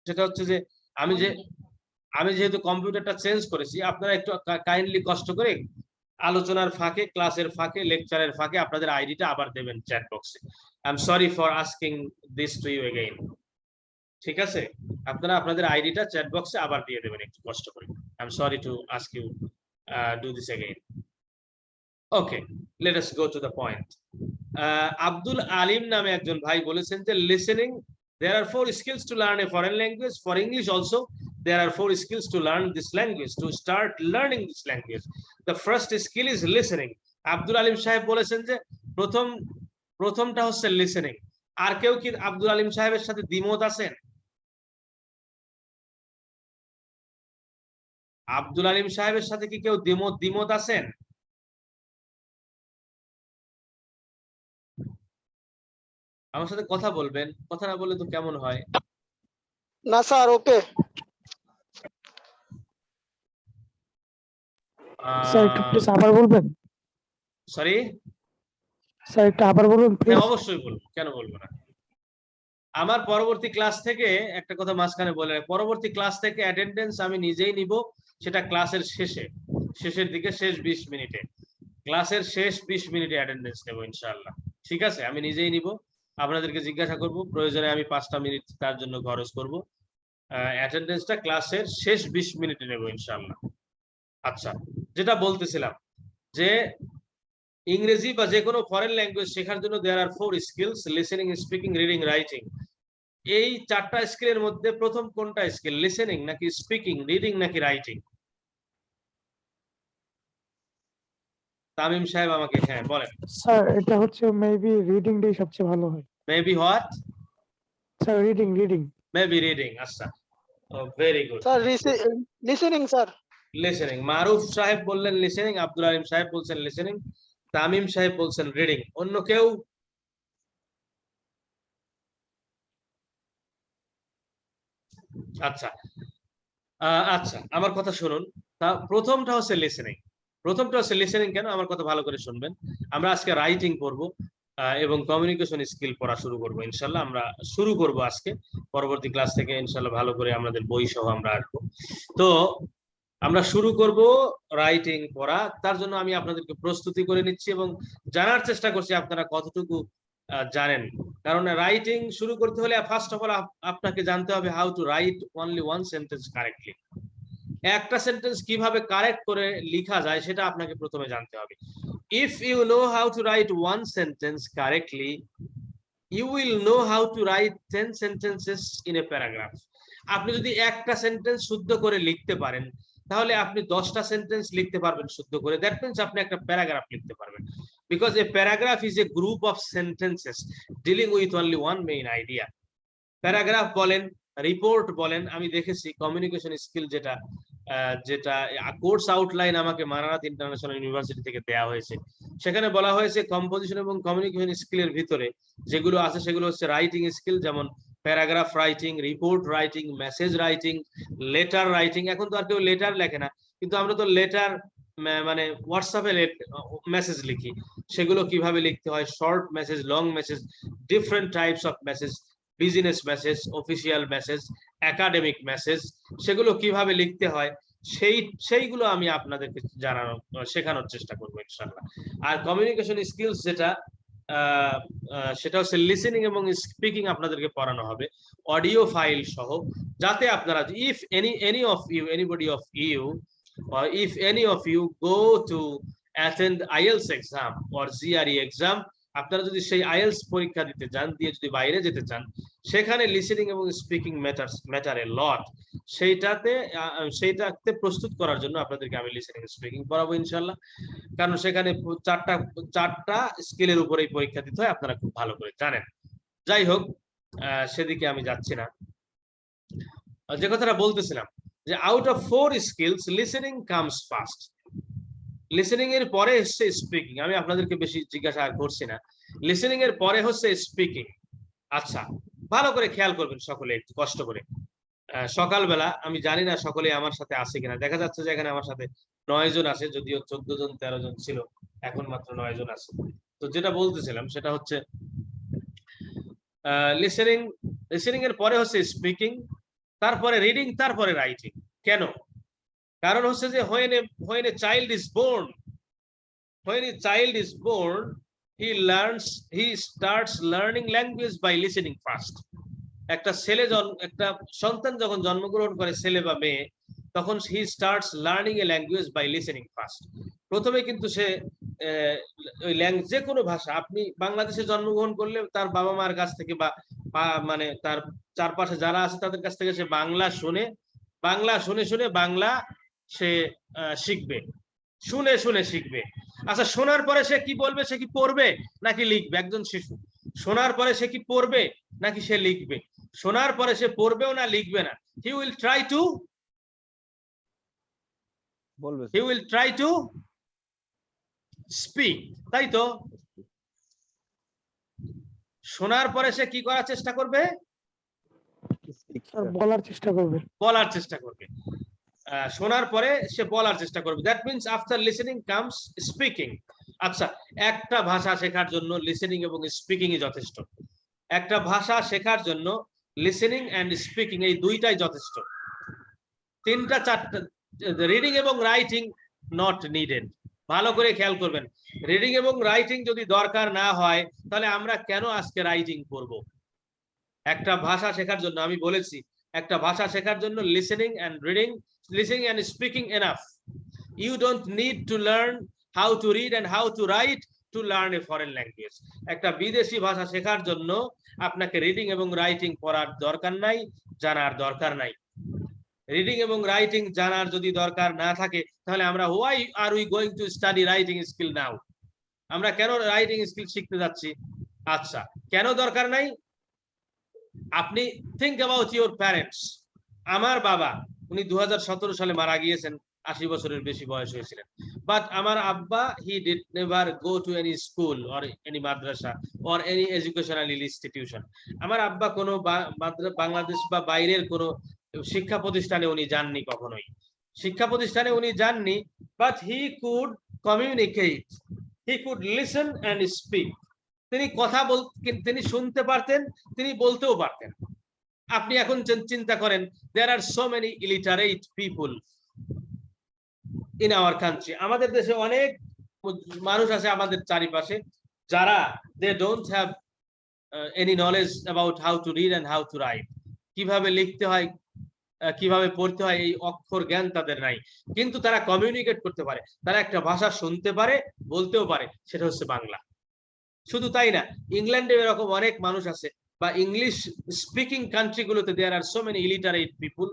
সেটা হচ্ছে যে আমি যেহেতু কম্পিউটারটা চেঞ্জ করেছি, আপনারা একটু কাইন্ডলি কষ্ট করে আলোচনার ফাঁকে, ক্লাসের ফাঁকে, লেকচারের ফাঁকে আপনাদের আইডিটা আবার দেবেন চ্যাট বক্সে। I am sorry for asking this to you again. ঠিক আছে, আপনারা আপনাদের আইডিটা চ্যাট বক্সে আবার দিয়ে দেবেন একটু কষ্ট করে। I am sorry to ask you do this again. Okay, let us go to the point. Abdul Alim নামে একজন ভাই বলেছেন যে listening, there are 4 skills to learn a foreign language. For English also there are 4 skills to learn this language, to start learning this language. The first skill is listening. Abdul Alim sahib বলেছেন যে প্রথমটা হচ্ছে listening. আর কেউ কি আব্দুল আলিম সাহেবের সাথে দ্বিমত আছেন? আব্দুল আলিম সাহেবের সাথে কি কেউ দ্বিমত আছেন? আমার সাথে কথা বলবেন, কথা না বললে তো কেমন হয়? না স্যার, ওকে স্যার একটু প্লিজ আবার বলবেন। সরি স্যার একটু আবার বলুন প্লিজ। হ্যাঁ অবশ্যই বলবো, কেন বলবো না। আমার পরবর্তী ক্লাস থেকে একটা কথা মাঝখানে বলে, পরবর্তী ক্লাস থেকে অ্যাটেন্ডেন্স আমি নিজেই নিব, সেটা ক্লাসের শেষের দিকে, শেষ 20 মিনিটে, ক্লাসের শেষ 20 মিনিটে অ্যাটেন্ডেন্স নেব ইনশাআল্লাহ। ঠিক আছে, আমি নিজেই নিব, আপনাদেরকে জিজ্ঞাসা করব, প্রয়োজনে আমি 5টা মিনিট তার জন্য খরচ করব। অ্যাটেন্ডেন্সটা ক্লাসের শেষ 20 মিনিটে নেব ইনশাআল্লাহ। আচ্ছা, যেটা বলতেছিলাম যে ইংরেজি বা যে কোনো ফরেন ল্যাঙ্গুয়েজ শেখার জন্য there R 4 skills, listening, speaking, reading, writing. এই 4টা স্কিলের মধ্যে প্রথম কোনটা স্কিল, লিসেনিং নাকি স্পিকিং, রিডিং নাকি রাইটিং? তামিম সাহেব আমাকে হ্যাঁ বলেন। স্যার এটা হচ্ছে মেবি রিডিং ডে সবচেয়ে ভালো হয়। Maybe what? Sir reading. Maybe reading. আচ্ছা, very good sir. Listening sir. Listening. Maruf sahib বললেন লিসেনিং, আব্দুল আলিম সাহেব বলছেন লিসেনিং, তামিম সাহেব বলছেন রিডিং। অন্য কেউ? আচ্ছা আচ্ছা, আমার কথা শুনুন। তা প্রথমটা হচ্ছে লিসেনিং। কেন? আমার কথা ভালো করে শুনবেন। আমরা আজকে রাইটিং পড়বো এবং কমিউনিকেশন স্কিল পড়া শুরু করবো ইনশাল্লাহ। আমরা শুরু করব আজকে, পরবর্তী ক্লাস থেকে ইনশাল্লাহ ভালো করে আমাদের বই সহ আমরা আসবো। তো আমরা শুরু করব রাইটিং পড়া। তার জন্য আমি আপনাদেরকে প্রস্তুতি করে নিচ্ছি এবং জানার চেষ্টা করছি আপনারা কতটুকু জানেন। কারণ রাইটিং শুরু করতে হলে ফার্স্ট অফ অল আপনাকে জানতে হবে how to write only one sentence correctly. একটা সেন্টেন্স কিভাবে কারেক্ট করে লেখা যায় সেটা আপনাকে প্রথমে জানতে হবে। If you know how to write one sentence correctly, you will know how to write 10 sentences in a paragraph. আপনি যদি একটা সেন্টেন্স শুদ্ধ করে লিখতে পারেন, তাহলে আপনি 10টা সেন্টেন্স লিখতে পারবেন শুদ্ধ করে। দ্যাট মিন্স আপনি একটা প্যারাগ্রাফ লিখতে পারবেন। Because a paragraph is a group of sentences dealing with only one main idea. Paragraph বলেন, রিপোর্ট বলেন, আমি দেখেছি কমিউনিকেশন স্কিল যেটা কোর্স আউটলাইন আমাকে মানারাত ইন্টারন্যাশনাল ইউনিভার্সিটি থেকে দেওয়া হয়েছে, সেখানে বলা হয়েছে কম্পোজিশন এবং কমিউনিকেশন স্কিলের ভিতরে যেগুলো আছে সেগুলো হচ্ছে রাইটিং স্কিল, যেমন paragraph writing, report writing, message writing, letter writing. এখন তো আর কেউ লেটার লেখে না, কিন্তু আমরা তো লেটার মানে হোয়াটসঅ্যাপে মেসেজ লিখি, সেগুলো কিভাবে লিখতে হয়, short message, long message, different types of message, business message, official message, academic message, সেগুলো কিভাবে লিখতে হয় সেইগুলো আমি আপনাদেরকে শেখানোর চেষ্টা করবো ইনশাআল্লাহ। আর কমিউনিকেশন স্কিলস যেটা সেটা হচ্ছে লিসেনিং এবং স্পিকিং আপনাদেরকে পড়ানো হবে অডিও ফাইল সহ, যাতে আপনারা if anybody of you or if any of you go to attend IELTS exam or GRE exam, আপনারা যদি সেই আইএলস পরীক্ষা দিতে চান, দিয়ে যদি বাইরে যেতে চান, সেখানে লিসেনিং এবং স্পিকিং ম্যাটার এ লট। সেইটাতে প্রস্তুত করার জন্য আপনাদেরকে আমি লিসেনিং স্পিকিং পড়াবো ইনশাআল্লাহ। কারণ সেখানে চারটা স্কিলের উপরেই পরীক্ষা দিতে হয়, আপনারা খুব ভালো করে জানেন। যাই হোক, সেদিকে আমি যাচ্ছি না। যে কথাটা বলতেছিলাম যে out of 4 skills listening comes first. Listening এর পরে হচ্ছে স্পিকিং। আমি আপনাদেরকে বেশি জিজ্ঞাসা করছি না, লিসেনিং এর পরে হচ্ছে স্পিকিং। আচ্ছা, ভালো করে খেয়াল করবেন সকলে একটু কষ্ট করে। সকালবেলা, আমি জানি না সকলে আমার সাথে আছে কিনা, দেখা যাচ্ছে যে এখানে আমার সাথে 9 জন আছে, যদিও 14 জন 13 জন ছিল, এখন মাত্র 9 জন আছে। তো যেটা বলতেছিলাম সেটা হচ্ছে লিসেনিং এর পরে হচ্ছে স্পিকিং, তারপরে রিডিং, তারপরে রাইটিং। কেন? কারণ হচ্ছে যে when a child is born, he starts learning language by listening first. একটা সন্তান যখন জন্মগ্রহণ করে, ছেলে বা মেয়ে, তখন he starts learning a language by listening first. প্রথমে কিন্তু সে ওই যে কোনো ভাষা, আপনি বাংলাদেশে জন্মগ্রহণ করলে তার বাবা মার কাছ থেকে বা মানে তার চারপাশে যারা আছে তাদের কাছ থেকে সে বাংলা শুনে শুনে বাংলা সে শিখবে, শুনে শুনে শিখবে। আচ্ছা, শোনার পরে সে কি বলবে? সে কি পড়বে নাকি লিখবে? একজন শিশু শোনার পরে সে কি পড়বে নাকি সে লিখবে? শোনার পরে সে পড়বেও না, লিখবে না। he will try to speak, তাই তো? শোনার পরে সে কি করার চেষ্টা করবে? বলার চেষ্টা করবে। শোনার পরে সে বলার চেষ্টা করবে। That means after listening comes speaking. আচ্ছা, একটা ভাষা শেখার জন্য লিসেনিং এবং স্পিকিং ই যথেষ্ট। একটা ভাষা শেখার জন্য লিসেনিং এন্ড স্পিকিং এই দুইটাই যথেষ্ট। তিনটা চারটা, রিডিং এবং রাইটিং নট নিডেড। ভালো করে খেয়াল করবেন, রিডিং এবং রাইটিং যদি দরকার না হয় তাহলে আমরা কেন আজকে রাইটিং করব? একটা ভাষা শেখার জন্য আমি বলেছি, একটা ভাষা শেখার জন্য listening and reading, listening and speaking enough. You don't need to learn how to read and how to write to learn a foreign language. একটা বিদেশি ভাষা শেখার জন্য আপনাকে রিডিং এবং রাইটিং পড়ার দরকার নাই, জানার দরকার নাই। রিডিং এবং রাইটিং জানার যদি দরকার না থাকে তাহলে আমরা why are we going to study writing skill now? আমরা কেন রাইটিং স্কিল শিখতে যাচ্ছি? আচ্ছা, কেন দরকার নাই? আপনি think about your parents. আমার বাবা, উনি 2017 সালে মারা গিয়েছেন, 80 বছরের বেশি বয়স হয়েছিলেন। বাট আমার আব্বা, he did never go to any school or any madrasa or any educational institution. আমার আব্বা কোনো বাংলাদেশ বা বাইরের কোনো শিক্ষা প্রতিষ্ঠানে উনি যাননি কখনোই। শিক্ষা প্রতিষ্ঠানে উনি যাননি, but he could communicate, he could listen and speak. তিনি কথা তিনি শুনতে পারতেন, তিনি বলতেও পারতেন। আপনি এখন চিন্তা করেন, there are so many illiterate people in our country. আমাদের দেশে অনেক মানুষ আছে আমাদের চারিপাশে যারা they don't have any knowledge about how to read and how to write. কিভাবে লিখতে হয়, কিভাবে পড়তে হয়, এই অক্ষর জ্ঞান তাদের নাই, কিন্তু তারা কমিউনিকেট করতে পারে। তারা একটা ভাষা শুনতে পারে, বলতেও পারে, সেটা হচ্ছে বাংলা। শুধু তাই না, ইংল্যান্ডে এরকম অনেক মানুষ আছে, বা ইংলিশ স্পিকিং কান্ট্রি গুলোতে there are so many illiterate people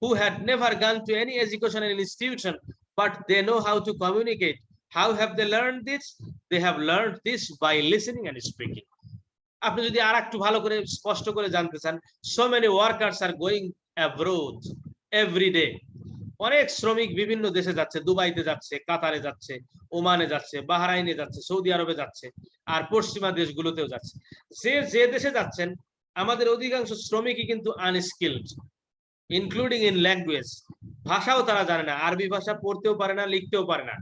who had never gone to any educational institution, but they know how to communicate. How have they learned this? They have learned this by listening and speaking. আপনি যদি আর একটু ভালো করে স্পষ্ট করে জানতে চান, so many workers are going abroad every day. অনেক শ্রমিক বিভিন্ন দেশে যাচ্ছে, দুবাইতে যাচ্ছে, কাতারে যাচ্ছে, ওমানে যাচ্ছে, বাহরাইনে যাচ্ছে, সৌদি আরবে যাচ্ছে, আর পশ্চিমা দেশগুলোতেও যাচ্ছে। যে দেশে যাচ্ছেন, আমাদের অধিকাংশ শ্রমিকই কিন্তু আনস্কিলড, ইনক্লুডিং ইন ল্যাঙ্গুয়েজ। ভাষাও তারা জানে না, আরবি ভাষা পড়তেও পারে না, লিখতেও পারে না।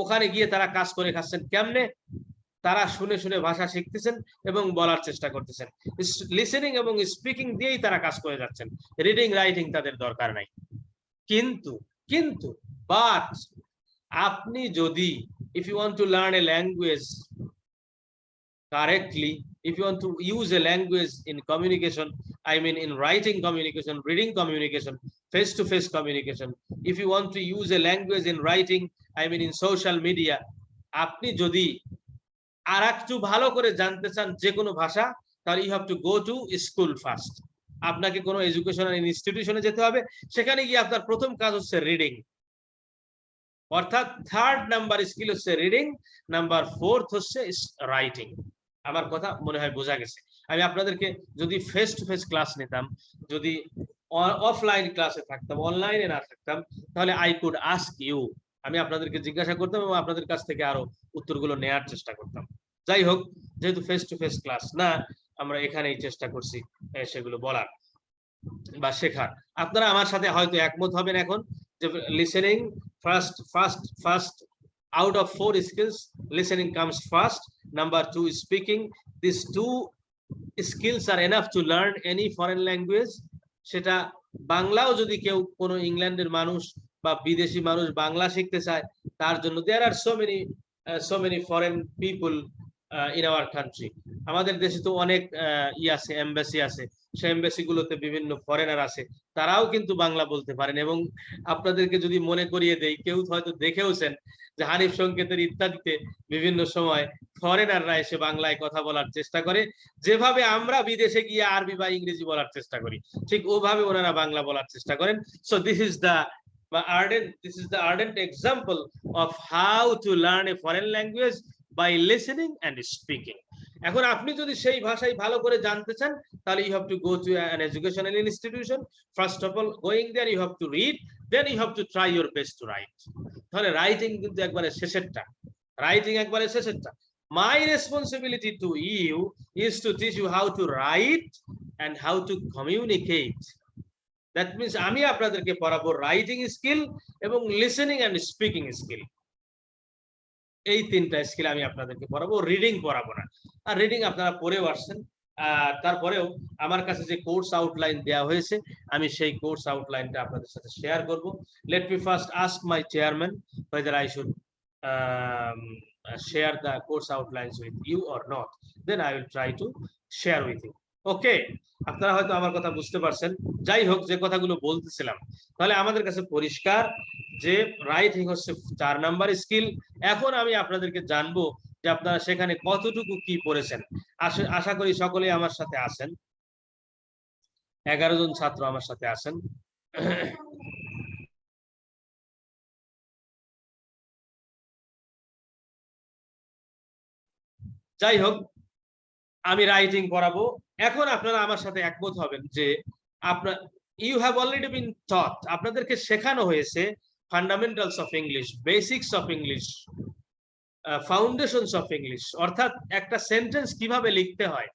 ওখানে গিয়ে তারা কাজ করে খাচ্ছেন কেমনে? তারা শুনে শুনে ভাষা শিখতেছেন এবং বলার চেষ্টা করতেছেন। লিসেনিং এবং স্পিকিং দিয়েই তারা কাজ করে যাচ্ছেন, রিডিং রাইটিং তাদের দরকার নাই। কিন্তু বাট আপনি যদি if you want to learn a language correctly, if you want to use a language in communication, I mean in writing communication, reading communication, face-to-face communication, if you want to use a language in writing, I mean in social media, আপনি যদি আর একটু ভালো করে জানতে চান যে কোনো ভাষা, তাহলে you have to go to school first. আপনাকে কোনো এডুকেশনাল ইনস্টিটিউশনে যেতে হবে, সেখানে গিয়ে আপনার প্রথম কাজ হচ্ছে রিডিং, অর্থাৎ 3rd নাম্বার স্কিল হচ্ছে রিডিং, নাম্বার 4th হচ্ছে রাইটিং। আমার কথা মনে হয় বোঝা গেছে। আমি আপনাদেরকে যদি ফেস টু ফেস ক্লাস নিতাম, যদি অফলাইন ক্লাসে থাকতাম, অনলাইনে না থাকতাম, তাহলে আই কুড আস্ক ইউ, আমি আপনাদেরকে জিজ্ঞাসা করতাম এবং আপনাদের কাছ থেকে আরো উত্তরগুলো নেয়ার চেষ্টা করতাম। যাই হোক, যেহেতু ফেস টু ফেস ক্লাস না, আমরা এখানেই চেষ্টা করছি সেগুলো বলার বা শেখার। আপনারা আমার সাথে হয়তো একমত হবেন এখন যে listening first out of 4 skills, listening comes first. Number 2 is speaking. These 2 skills are enough to learn any foreign language. সেটা বাংলাও যদি কেউ কোনো ইংল্যান্ডের মানুষ বা বিদেশি মানুষ বাংলা শিখতে চায় তার জন্য there are so many foreign people in our country. আমাদের দেশে তো অনেক আছে, এমবাসি আছে, সেই এমবাসি গুলোতে বিভিন্ন ফরেনার আছে, তারাও কিন্তু বাংলা বলতে পারেন। এবং আপনাদেরকে যদি মনে করিয়ে দেই, কেউ হয়তো দেখেওছেন যে হানিফ সংকেতের ইত্যাদিতে বিভিন্ন সময় ফরেনাররা এসে বাংলায় কথা বলার চেষ্টা করে, যেভাবে আমরা বিদেশে গিয়ে আরবি বা ইংরেজি বলার চেষ্টা করি, ঠিক ওভাবে ওনারা বাংলা বলার চেষ্টা করেন। So this is the ardent example of how to learn a foreign language by listening and speaking. এখন আপনি যদি সেই ভাষাই ভালো করে জানতে চান, তাহলে you have to go to an educational institution. First of all, going there you have to read, then you have to try your best to write. তাহলে রাইটিং কিন্তু একবারে শেষেরটা, My responsibility to you is to teach you how to write and how to communicate. That means আমি আপনাদেরকে পড়াবো writing skill এবং listening and speaking skill. এই তিনটা skill আমি আপনাদেরকে পড়াবো, রিডিং পড়াবো না। আর রিডিং আপনারা পড়েও আসছেন, তারপরেও আমার কাছে যে কোর্স আউটলাইন দেওয়া হয়েছে, আমি সেই কোর্স আউটলাইনটা আপনাদের সাথে শেয়ার করব। Let me first ask my chairman whether I should share the course outlines with you or not, then I will try to share with you. ওকে, আপনারা হয়তো আমার কথা বুঝতে পারছেন। যাই হোক, যে কথাগুলো বলতেছিলাম, তাহলে আমাদের কাছে পরিষ্কার যে রাইটিং হচ্ছে 4 নাম্বার স্কিল। এখন আমি আপনাদেরকে জানবো যে আপনারা সেখানে কতটুকু কি পড়েছেন। আশা করি সকলেই আমার সাথে আছেন, 11 জন ছাত্র আমার সাথে আছেন। যাই হোক, আমি রাইটিং পড়াবো। এখন আপনারা আমার সাথে একমত হবেন যে আপনার you have already been taught, আপনাদেরকে শেখানো হয়েছে fundamentals of English, basics of English, foundations of English, অর্থাৎ একটা সেন্টেন্স কিভাবে লিখতে হয়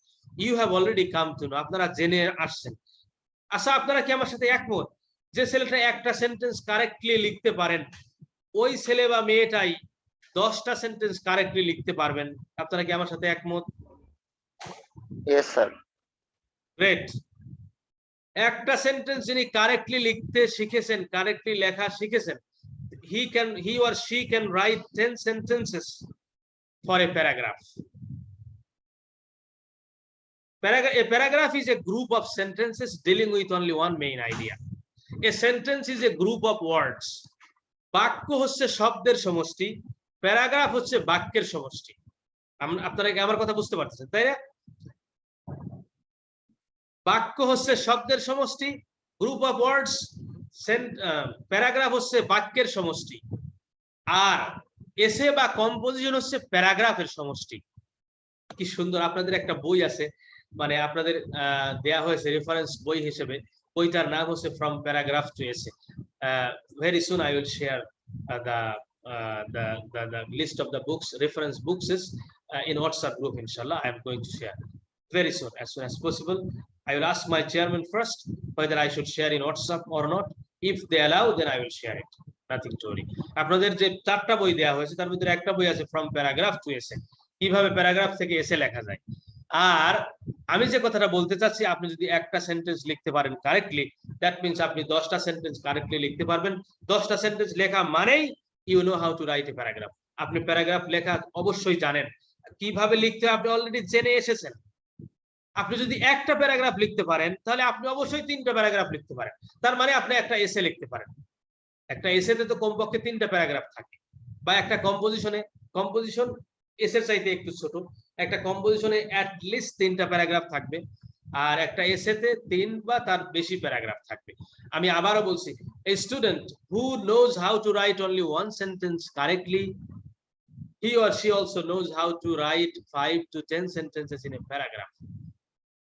you have already come to know, আপনারা জেনে আসছেন। আচ্ছা, আপনারা কি আমার সাথে একমত যে ছেলেটা একটা সেন্টেন্স কারেক্টলি লিখতে পারেন, ওই ছেলে বা মেয়েটাই 10টা সেন্টেন্স কারেক্টলি লিখতে পারবেন? আপনারা কি আমার সাথে একমত? Yes, sir. গ্রেট। একটা সেন্টেন্স যিনি কারেক্টলি লিখতে শিখেছেন, কারেক্টলি লেখা শিখেছেন, he or she can write 10 sentences for a paragraph. A paragraph is a group of sentences dealing with only one main idea. A sentence is a group of words. বাক্য হচ্ছে শব্দের সমষ্টি, paragraph হচ্ছে বাক্যের সমষ্টি। আপনারা কি আমার কথা বুঝতে পারতেছেন, তাই না? বাক্য হচ্ছে শব্দের সমষ্টি, গ্রুপ অফ ওয়ার্ডস, প্যারাগ্রাফ হচ্ছে বাক্যের সমষ্টি, আর এসে বা কম্পোজিশন হচ্ছে প্যারাগ্রাফের সমষ্টি। কি সুন্দর! আপনাদের একটা বই আছে, মানে আপনাদের দেয়া হয়েছে রেফারেন্স বই হিসেবে, বইটার নাম হচ্ছে ফ্রম প্যারাগ্রাফ টু এসে। Very soon I will share the list of the books, reference books is in WhatsApp group. Inshallah, I am going to share very soon, as soon as possible. I will ask my chairman first whether I should share in WhatsApp or not. If they allow, then I will share it. Nothing to worry. আপনাদের যে 4টা বই দেওয়া হয়েছে, তার ভিতরে একটা বই আছে ফ্রম প্যারাগ্রাফ টু এসে, কিভাবে প্যারাগ্রাফ থেকে এসে লেখা যায়। আর আমি যে কথাটা বলতে চাচ্ছি, আপনি যদি একটা সেন্টেন্স লিখতে পারেন কারেক্টলি, দ্যাট মিন্স আপনি 10টা সেন্টেন্স কারেক্টলি লিখতে পারবেন। 10টা সেন্টেন্স লেখা মানেই you know how to write a paragraph. আপনি প্যারাগ্রাফ লেখা অবশ্যই জানেন, কিভাবে লিখতে আপনি অলরেডি জেনে এসেছেন। আপনি যদি একটা প্যারাগ্রাফ লিখতে পারেন, তাহলে আপনি অবশ্যই 3টা প্যারাগ্রাফ লিখতে পারেন। তার মানে আপনি একটা এসে লিখতে পারেন। একটা এসেতে তো কমপক্ষে 3টা প্যারাগ্রাফ থাকে, বা একটা কম্পোজিশন এসের চাইতে একটু ছোট, একটা কম্পোজিশনে অ্যাট লিস্ট 3টা প্যারাগ্রাফ থাকবে, আর একটা এসেতে 3 বা তার বেশি প্যারাগ্রাফ থাকবে। আমি আবারও বলছি, a student who knows how to write only one sentence correctly, he or she also knows how to write 5 to 10 sentences in a paragraph.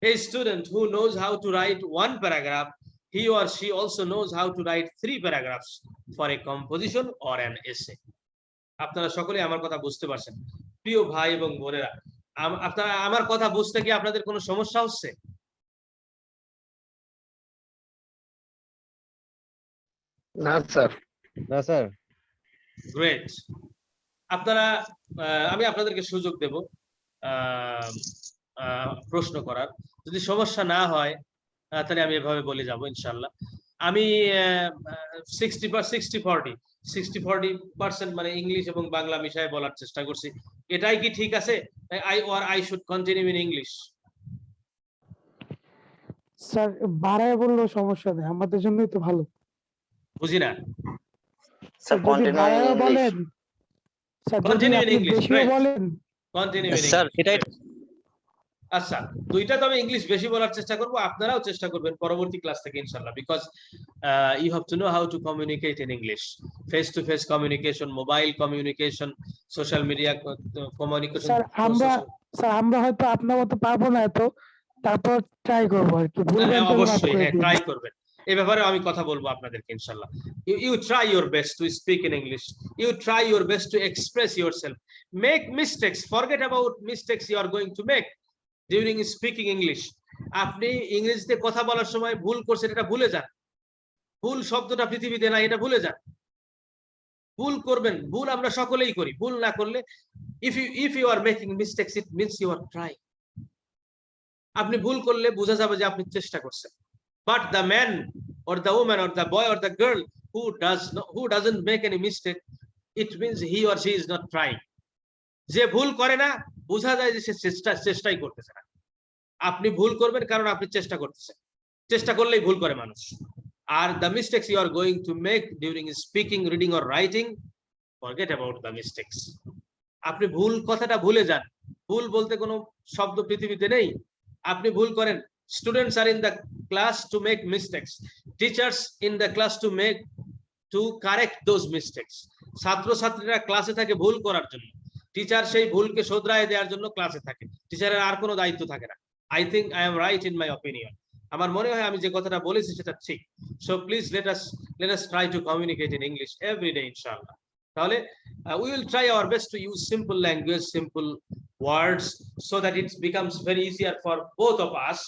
A student who knows how to write one paragraph, he or she also knows how to write 3 paragraphs for a composition or an essay. আপনারা সকলেই আমার কথা বুঝতে পারছেন। প্রিয় ভাই এবং বোনেরা, আপনারা আমার কথা বুঝতে কি আপনাদের কোনো সমস্যা হচ্ছে? না স্যার। না স্যার। গ্রেট। আপনারা, আমি আপনাদেরকে সুযোগ দেব প্রশ্ন করার। যদি সমস্যা না হয় তাহলে আমি এভাবে বলে যাব ইনশাআল্লাহ। আমি 60-40 মানে ইংলিশ এবং বাংলা মিশায় বলার চেষ্টা করছি। এটাই কি ঠিক আছে? I should continue in English? Sir বাড়ায় বললেও সমস্যা নেই, আমাদের জন্যই তো ভালো। বুঝি না। স্যার যদি কন্টিনিউ ইন বাড়ায়ও ইংলিশ। বলেন, স্যার যদি কন্টিনিউ ইন আপনি ইংলিশ, বেশিও গ্রেট। বলেন, কন্টিনিউ ইন স্যার ইংলিশ, এটাই গ্রেট। আচ্ছা, দুইটা তো আমি ইংলিশ বেশি বলার চেষ্টা করব, আপনারাও চেষ্টা করবেন পরবর্তী ক্লাস থেকে ইনশাআল্লাহ, because you have to know how to communicate in English. Face to face communication, mobile communication, social media communication. Sir আমরা হয়তো আপনার মতো পারবো না এত, তারপর ট্রাই করবো আর কি, ভুল ভ্রান্তি হলে মাফ অবশ্যই, করে হ্যাঁ, দিন। ট্রাই করবেন। এই ব্যাপারে আমি কথা বলবো আপনাদেরকে ইনশাআল্লাহ। You try your best to speak in English. You try your best to express yourself. Make mistakes. Forget about mistakes you are going to make during speaking English. আপনি ইংরেজিতে কথা বলার সময় ভুল করছেন, এটা ভুলে যান। ভুল শব্দটা পৃথিবীতে নাই, এটা ভুলে যান। ভুল করবেন, ভুল আমরা সকলেই করি। ভুল না করলে, if you are making mistakes, it means you are trying. আপনি ভুল করলে বোঝা যাবে যে আপনি চেষ্টা করছেন। But the man or the woman or the boy or the girl who doesn't make any mistake, it means he or she is not trying. যে ভুল করে না, বোঝা যায় যে সে চেষ্টাই করতেছে না। আপনি ভুল করবেন কারণ আপনি চেষ্টা করতেছেন। চেষ্টা করলেই ভুল করে মানুষ। আর the mistakes you are going to make during speaking, reading or writing, forget about the mistakes. আপনি ভুল কথাটা ভুলে যান। ভুল বলতে কোনো শব্দ পৃথিবীতে নেই। আপনি ভুল করেন। Students are in the class to make mistakes. Teachers in the class to correct those mistakes. ছাত্রছাত্রীরা ক্লাসে থাকে ভুল করার জন্য। টিচার সেই ভুলকে শোধরায় দেওয়ার জন্য ক্লাসে থাকে। টিচারের আর কোনো দায়িত্ব থাকে না। I think I am right in my opinion. আমার মনে হয় আমি যে কথাটা বলেছি সেটা ঠিক। So please let us try to communicate in English every day inshallah. তাহলে we will try our best to use simple language, simple words, so that it becomes very easier for both of us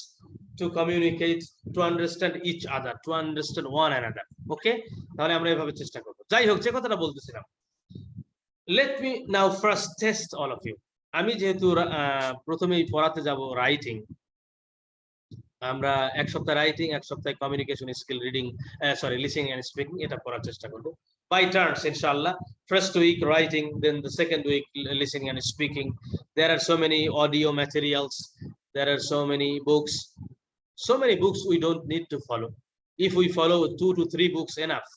to communicate, to understand each other, to understand one another. Okay? তাহলে আমরা এভাবে চেষ্টা করব। যাই হোক, যে কথাটা বলতেছিলাম, let me now first test all of you. আমি যেহেতু প্রথমেই পড়াতে যাব রাইটিং, আমরা এক সপ্তাহ রাইটিং, এক সপ্তাহে communication skill, reading, listening and speaking, এটা পড়ার চেষ্টা করব by turns inshallah. First week writing, then the second week listening and speaking. There are so many audio materials, there are so many books we don't need to follow. If we follow 2 to 3 books enough,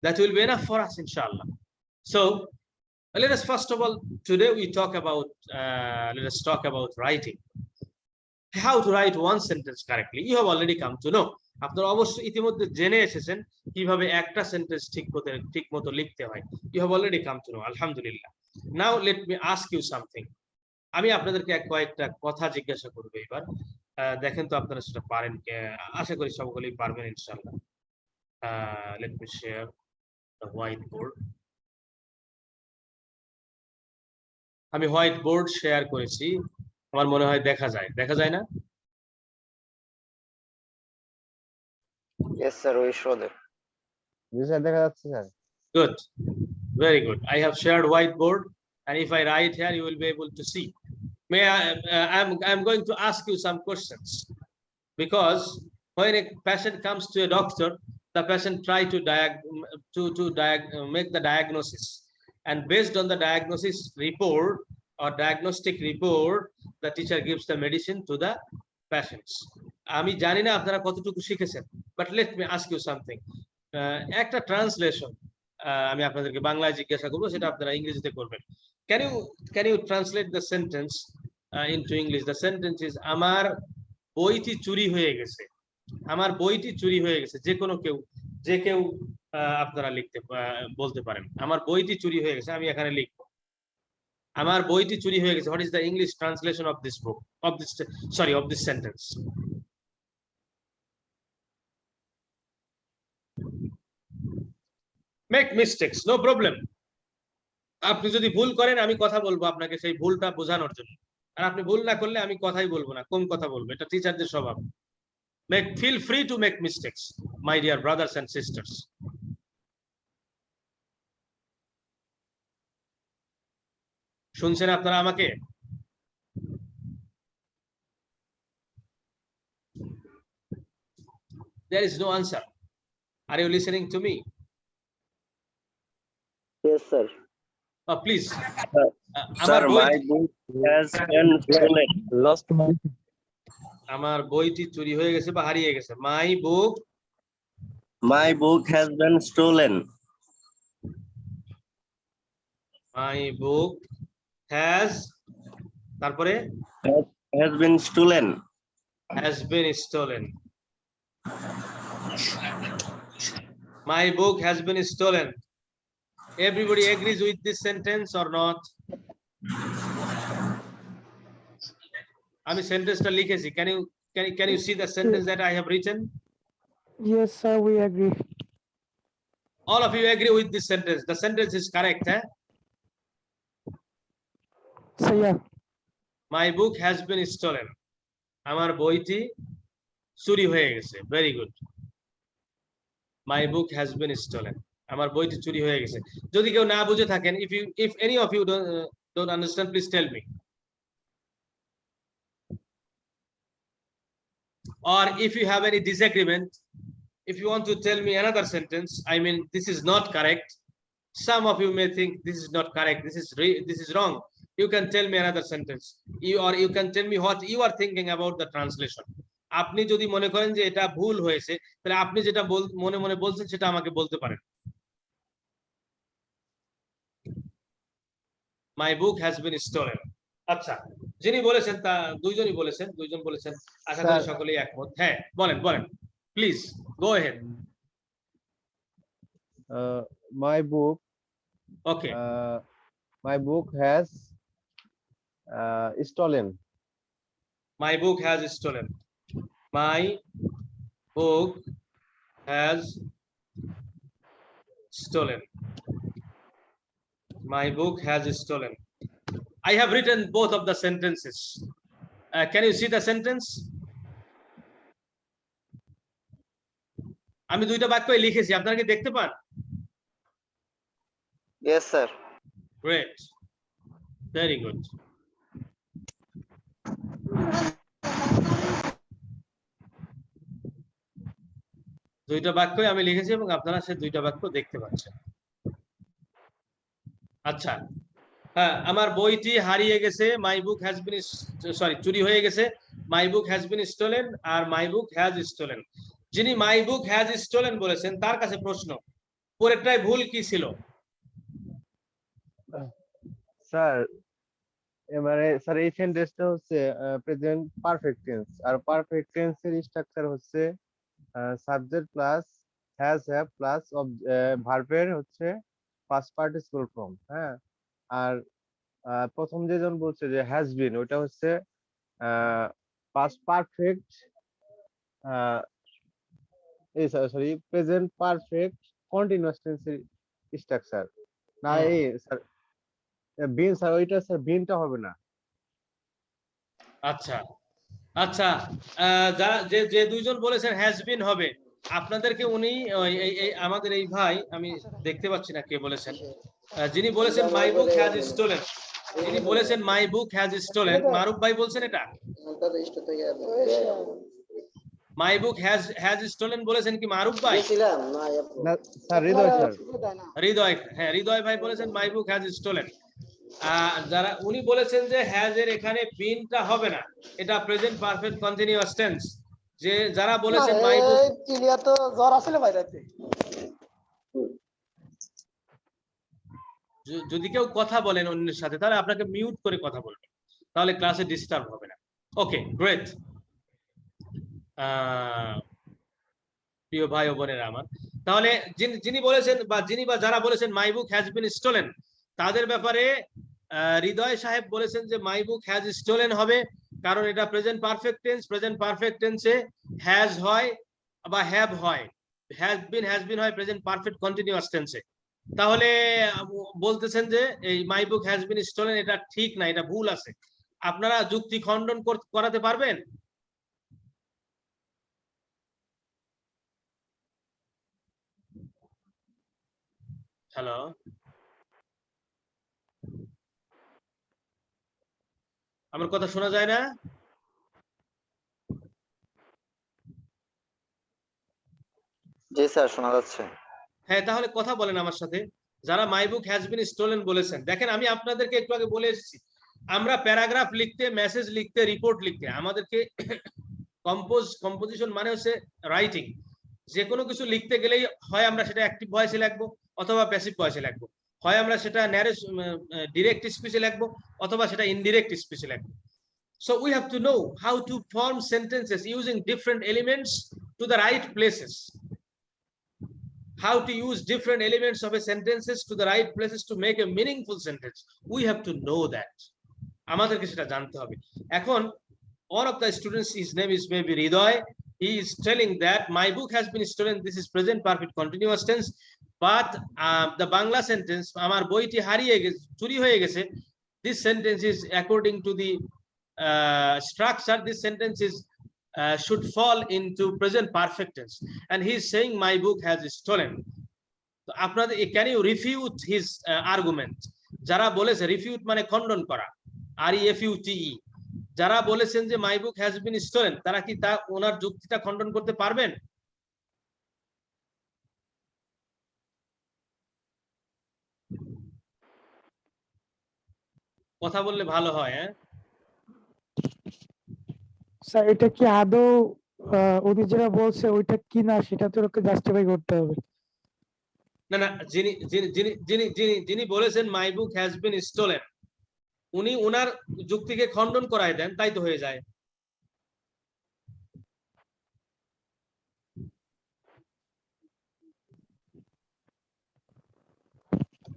that will be enough for us inshallah. So let us first of all, today we talk about let us talk about writing, how to write one sentence correctly. You have already come to know. আপনারা অবশ্যই ইতিমধ্যে জেনে এসেছেন কিভাবে একটা sentence ঠিকমতো লিখতে হয়। You have already come to know, alhamdulillah. Now let me ask you something. আমি আপনাদেরকে কয়েকটা কথা জিজ্ঞাসা করব এবার। দেখেন তো আপনারা সেটা পারেন, আশা করি সকলেই পারবেন ইনশাআল্লাহ। Let me share the whiteboard. আমি হোয়াইট বোর্ড শেয়ার করেছি, আমার মনে হয় দেখা যায় না? Yes sir, we show there. দেখা যাচ্ছে sir. Good, very good. I have shared whiteboard, and if I write here, you will be able to see. I'm going to ask you some questions, because when a patient comes to a doctor, the patient try to make the diagnosis, and based on the diagnosis report or diagnostic report, the teacher gives the medicine to the patients. আমি জানি না আপনারা কতটুকু শিখেছেন, but let me ask you something. একটা translation আমি আপনাদেরকে বাংলায় জিজ্ঞাসা করব, সেটা আপনারা ইংরেজিতে করবেন। Can you translate the sentence into English? The sentence is, আমার বইটি চুরি হয়ে গেছে। আমার বইটি চুরি হয়ে গেছে। যে কেউ আপনারা বলতে পারেন, আমার বইটি চুরি হয়ে গেছে। আমি এখানে লিখব, আমার বইটি চুরি হয়ে গেছে। What is the English translation of this book, of this sentence? Make mistakes, no problem. আপনি যদি ভুল করেন, আমি কথা বলবো আপনাকে সেই ভুলটা বোঝানোর জন্য, আর আপনি ভুল না করলে আমি কথাই বলবো না, কম কথা বলবো। এটা টিচারদের স্বভাব। Feel free to make mistakes, my dear brothers and sisters. শুনছেন আপনারা আমাকে? There is no answer. Are you listening to me? Yes, sir. Please. Sir, my book has been stolen. Lost my আমার বইটি চুরি হয়ে গেছে বা হারিয়ে গেছে। My book has been stolen. My book has তারপরে Has been stolen. has been stolen. My book has been stolen. Everybody agrees with this sentence or not? আমি সেন্টেন্সটা লিখেছি। Can you see the sentence that I have written? Yes, sir, we agree. All of you agree with this sentence. The sentence is correct, eh? So yeah, My book has been stolen. আমার বইটি চুরি হয়ে গেছে। Very good. My book has been stolen. আমার বইটি চুরি হয়ে গেছে। যদি কেউ না বুঝে থাকেন, if any of you don't understand, please tell me. Or if you have any disagreement, if you want to tell me another sentence, I mean this is not correct. Some of you may think this is not correct. This is wrong. You can tell me another sentence. You can tell me what you are thinking about the translation. আপনি যদি মনে করেন যে এটা ভুল হয়েছে, তাহলে আপনি যেটা মনে মনে বলছেন সেটা আমাকে বলতে পারেন। My book has been stolen. আচ্ছা, যিনি বলেছেন তা দুইজন বলেছেন। আশা করি সকলেই একমত। হ্যাঁ, বলেন please go ahead. my book okay, my book has stolen. my book has stolen. My book has stolen. My book has stolen. I have written both of the sentences. Can you see the sentence? আমি দুইটা বাক্যই লিখেছি, আপনারা কি দেখতে পান? Yes, sir. Great. Very good. দুইটা বাক্যই আমি লিখেছি এবং আপনারা সেই দুইটা বাক্য দেখতে পাচ্ছেন। আচ্ছা, হ্যাঁ, আমার বইটি হারিয়ে গেছে, মাই বুক হ্যাজ বিন চুরি হয়ে গেছে, my book has been stolen আর মাই বুক হ্যাজ স্টোলেন। যিনি মাই বুক হ্যাজ স্টোলেন বলেছেন তার কাছে প্রশ্ন, পরেরটায় ভুল কি ছিল? স্যার এবারে স্যার এই সেন্টেন্সটা হচ্ছে প্রেজেন্ট পারফেক্ট টেন্স, আর পারফেক্ট টেন্সের স্ট্রাকচার হচ্ছে subject plus has have plus ভার্বের হচ্ছে পাস্ট পার্টিসিপল ফর্ম। হ্যাঁ, আর প্রথম যেজন বলছে যে হ্যাজ বিন, ওটা হচ্ছে পাস্ট পারফেক্ট এই সরি প্রেজেন্ট পারফেক্ট কন্টিনিউয়াস টেন্সের স্ট্রাকচার না। এই স্যার বিন স্যার, ওইটা স্যার বিনটা হবে না। আচ্ছা আচ্ছা, যারা যে দুইজন বলেছেন হ্যাজ বিন হবে, আপনাদেরকে উনি আমাদের এই ভাই, আমি দেখতে পাচ্ছি না কে বলেছেন, যিনি বলেছেন মাই বুক হ্যাজ স্টোলেন, যিনি বলেছেন মাই বুক হ্যাজ স্টোলেন, মারুফ ভাই বলছেন এটা মাই বুক হ্যাজ স্টোলেন বলেছেন কি মারুফ ভাই? না স্যার, হৃদয় স্যার। হৃদয়, হ্যাঁ হৃদয় ভাই বলেছেন মাই বুক হ্যাজ স্টোলেন। যারা উনি বলেছেন যে হ্যাজ এর এখানে বিনটা হবে না, এটা প্রেজেন্ট পারফেক্ট কন্টিনিউয়াস টেন্স। যে যারা বলেছেন মাই বুক, চিলিয়া তো জ্বর আসলে বাইরেতে। যদি কেউ কথা বলেন অন্যের সাথে তাহলে আপনাকে মিউট করে কথা বলবেন, তাহলে ক্লাসে ডিস্টার্ব হবে না। ওকে, গ্রেট। প্রিয় ভাই ও বোনেরা আমার, তাহলে যিনি বলেছেন বা যারা বলেছেন মাই বুক হ্যাজ বিন স্টোলেন, তাদের ব্যাপারে হৃদয় সাহেব বলেছেন যে মাই বুক হ্যাজ স্টোলেন হবে, কারণ এটা present perfect tense. Present perfect টেন্সে হ্যাজ হয় বা হ্যাভ হয়, হ্যাজ বিন হয় প্রেজেন্ট পারফেক্ট কন্টিনিউয়াস টেন্সে। তাহলে বলতেছেন যে এই মাই বুক হ্যাজ বিন স্টোলেন, এটা ঠিক না, এটা ভুল আছে। আপনারা যুক্তি খণ্ডন করাতে পারবেন? হ্যালো, আমার কথা শোনা যায় না? জি স্যার শোনা যাচ্ছে। হ্যাঁ, তাহলে কথা বলেন আমার সাথে। যারা মাই বুক হ্যাজ বিন স্টোলেন বলেছেন, দেখেন আমি আপনাদেরকে একটু আগে বলে এসেছি, আমরা প্যারাগ্রাফ লিখতে, মেসেজ লিখতে, রিপোর্ট লিখতে আমাদেরকে কম্পোজিশন মানে হচ্ছে রাইটিং। যে কোনো কিছু লিখতে গেলেই হয় আমরা সেটা অ্যাক্টিভ ভয়েসে লিখবো অথবা প্যাসিভ ভয়েসে লিখবো, হয় আমরা সেটা ডিরেক্ট স্পিচে লিখবো অথবা সেটা ইনডিরেক্ট স্পিচে লিখবো। So we have to know how to form sentences using different elements to the right places. How to use different elements of a sentences to the right places to make a meaningful sentence. We have to know that. আমাদেরকে সেটা জানতে হবে। এখন one of the students, his name is maybe Hridoy, he is telling that my book has been stolen. This is present perfect continuous tense, but the Bangla sentence আমার বইটি হারিয়ে গেছে, চুরি হয়ে গেছে, this sentence is according to the structure, this sentence is should fall into present perfect tense, and he is saying my book has stolen. So আপনাদের, can you refute his argument? যারা বলেছে, refute মানে খণ্ডন করা, REFUTE, যারা বলেছেন যে মাই book has been stolen, তারা কি তা ওনার যুক্তিটা খণ্ডন করতে পারবেন? কথা বললে ভালো হয়। হ্যাঁ, স্যার এটা কি আদৌ উনি যেটা বলছে ওইটা কি না সেটা তো ওকে জাস্টিফাই করতে হবে। না না, যিনি যিনি যিনি যিনি যিনি যিনি বলেছেন মাই বুক হ্যাজ বিন স্টোলেন, উনি ওনার যুক্তিকে খণ্ডন করায় দেন, তাই তো হয়ে যায়।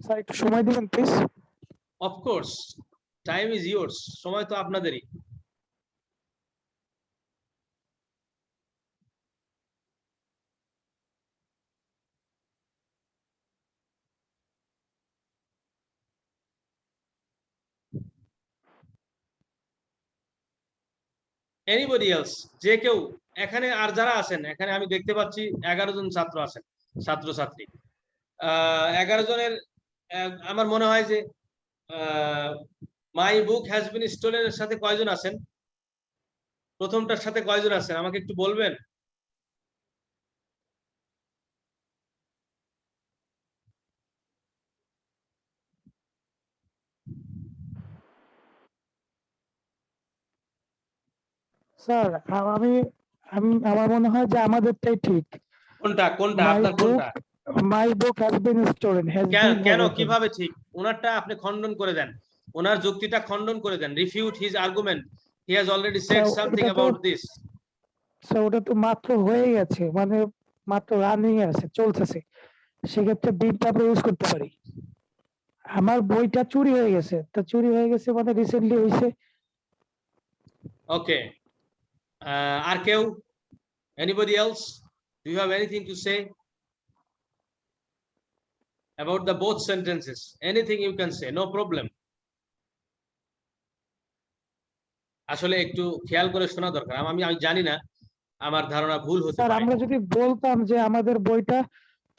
স্যার একটু সময় দিবেন please. Of course, time is yours, সময় তো আপনাদেরই। এনিবডি এলস, যে কেউ এখানে, আর যারা আছেন এখানে আমি দেখতে পাচ্ছি 11 জন ছাত্র আছেন, ছাত্রছাত্রী। 11 জনের আমার মনে হয় যে মাই বুক হ্যাজ বিন স্টোলেনের সাথে কয়জন আছেন? প্রথমটার সাথে কয়জন আছেন আমাকে একটু বলবেন? স্যার আমি আমি আমার মনে হয় যে আমাদেরটাই ঠিক। কোনটা কোনটা My আপনার book কোনটা? my book has been stolen, has been কেন, হবে। কিভাবে ঠিক? ওনারটা আপনি খণ্ডন করে দেন, ওনার যুক্তিটা খণ্ডন করে দেন, refute his argument, he has already said So, something এটা তো- অ্যাবাউট দিস। স্যার ওটা তো মাত্র হয়ে গেছে, মানে মাত্র রানিং এ আছে, চলতেছে, সেক্ষেত্রে বিটটা আমরা ইউজ করতে পারি। আমার বইটা চুরি হয়ে গেছে, তা চুরি হয়ে গেছে মানে রিসেন্টলি হয়েছে। ওকে, আর কেউ? Anybody else? Do you have anything to say about the both sentences? Anything you can say, no problem. আসলে একটু খেয়াল করে শোনা দরকার। আমি জানি না, আমার ধারণা ভুল হতে স্যার পারে। আমরা যদি বলতাম যে আমাদের বইটা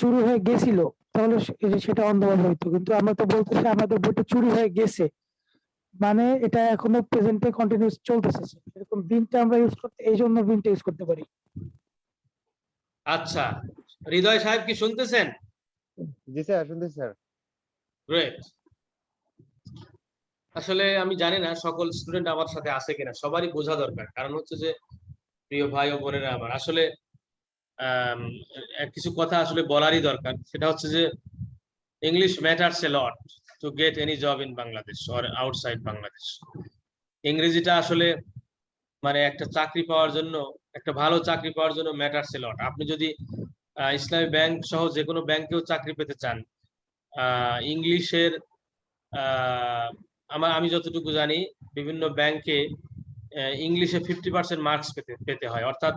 চুরি হয়ে গেছিল তাহলে সেটা অন্যভাবে হইতো, কিন্তু আমরা তো বলতেছি আমাদের বইটা চুরি হয়ে গেছে, মানে এটা এখনো প্রেজেন্টে কন্টিনিউস চলতেছে। এরকম বিনটা আমরা ইউজ করতে, এই জন্য বিনটা ইউজ করতে পারি। আচ্ছা, হৃদয় সাহেব কি শুনতেছেন? জি স্যার শুনতেছি স্যার। গ্রেট। আসলে আমি জানি না সকল স্টুডেন্ট আমার সাথে আছে কিনা, সবারই বোঝা দরকার। কারণ হচ্ছে যে প্রিয় ভাই ও বোনেরা আমার, আসলে কিছু কথা আসলে বলারই দরকার। সেটা হচ্ছে যে English matters A lot to get any job in Bangladesh or outside Bangladesh. ইংরেজিটা আসলে মানে একটা চাকরি পাওয়ার জন্য, একটা ভালো চাকরি পাওয়ার জন্য ম্যাটারস এ লট। আপনি যদি ইসলামী ব্যাংক সহ যে কোনো ব্যাংকেও চাকরি পেতে চান, ইংলিশের আমি যতটুকু জানি বিভিন্ন ব্যাংকে ইংলিশে 50% মার্কস পেতে হয়। অর্থাৎ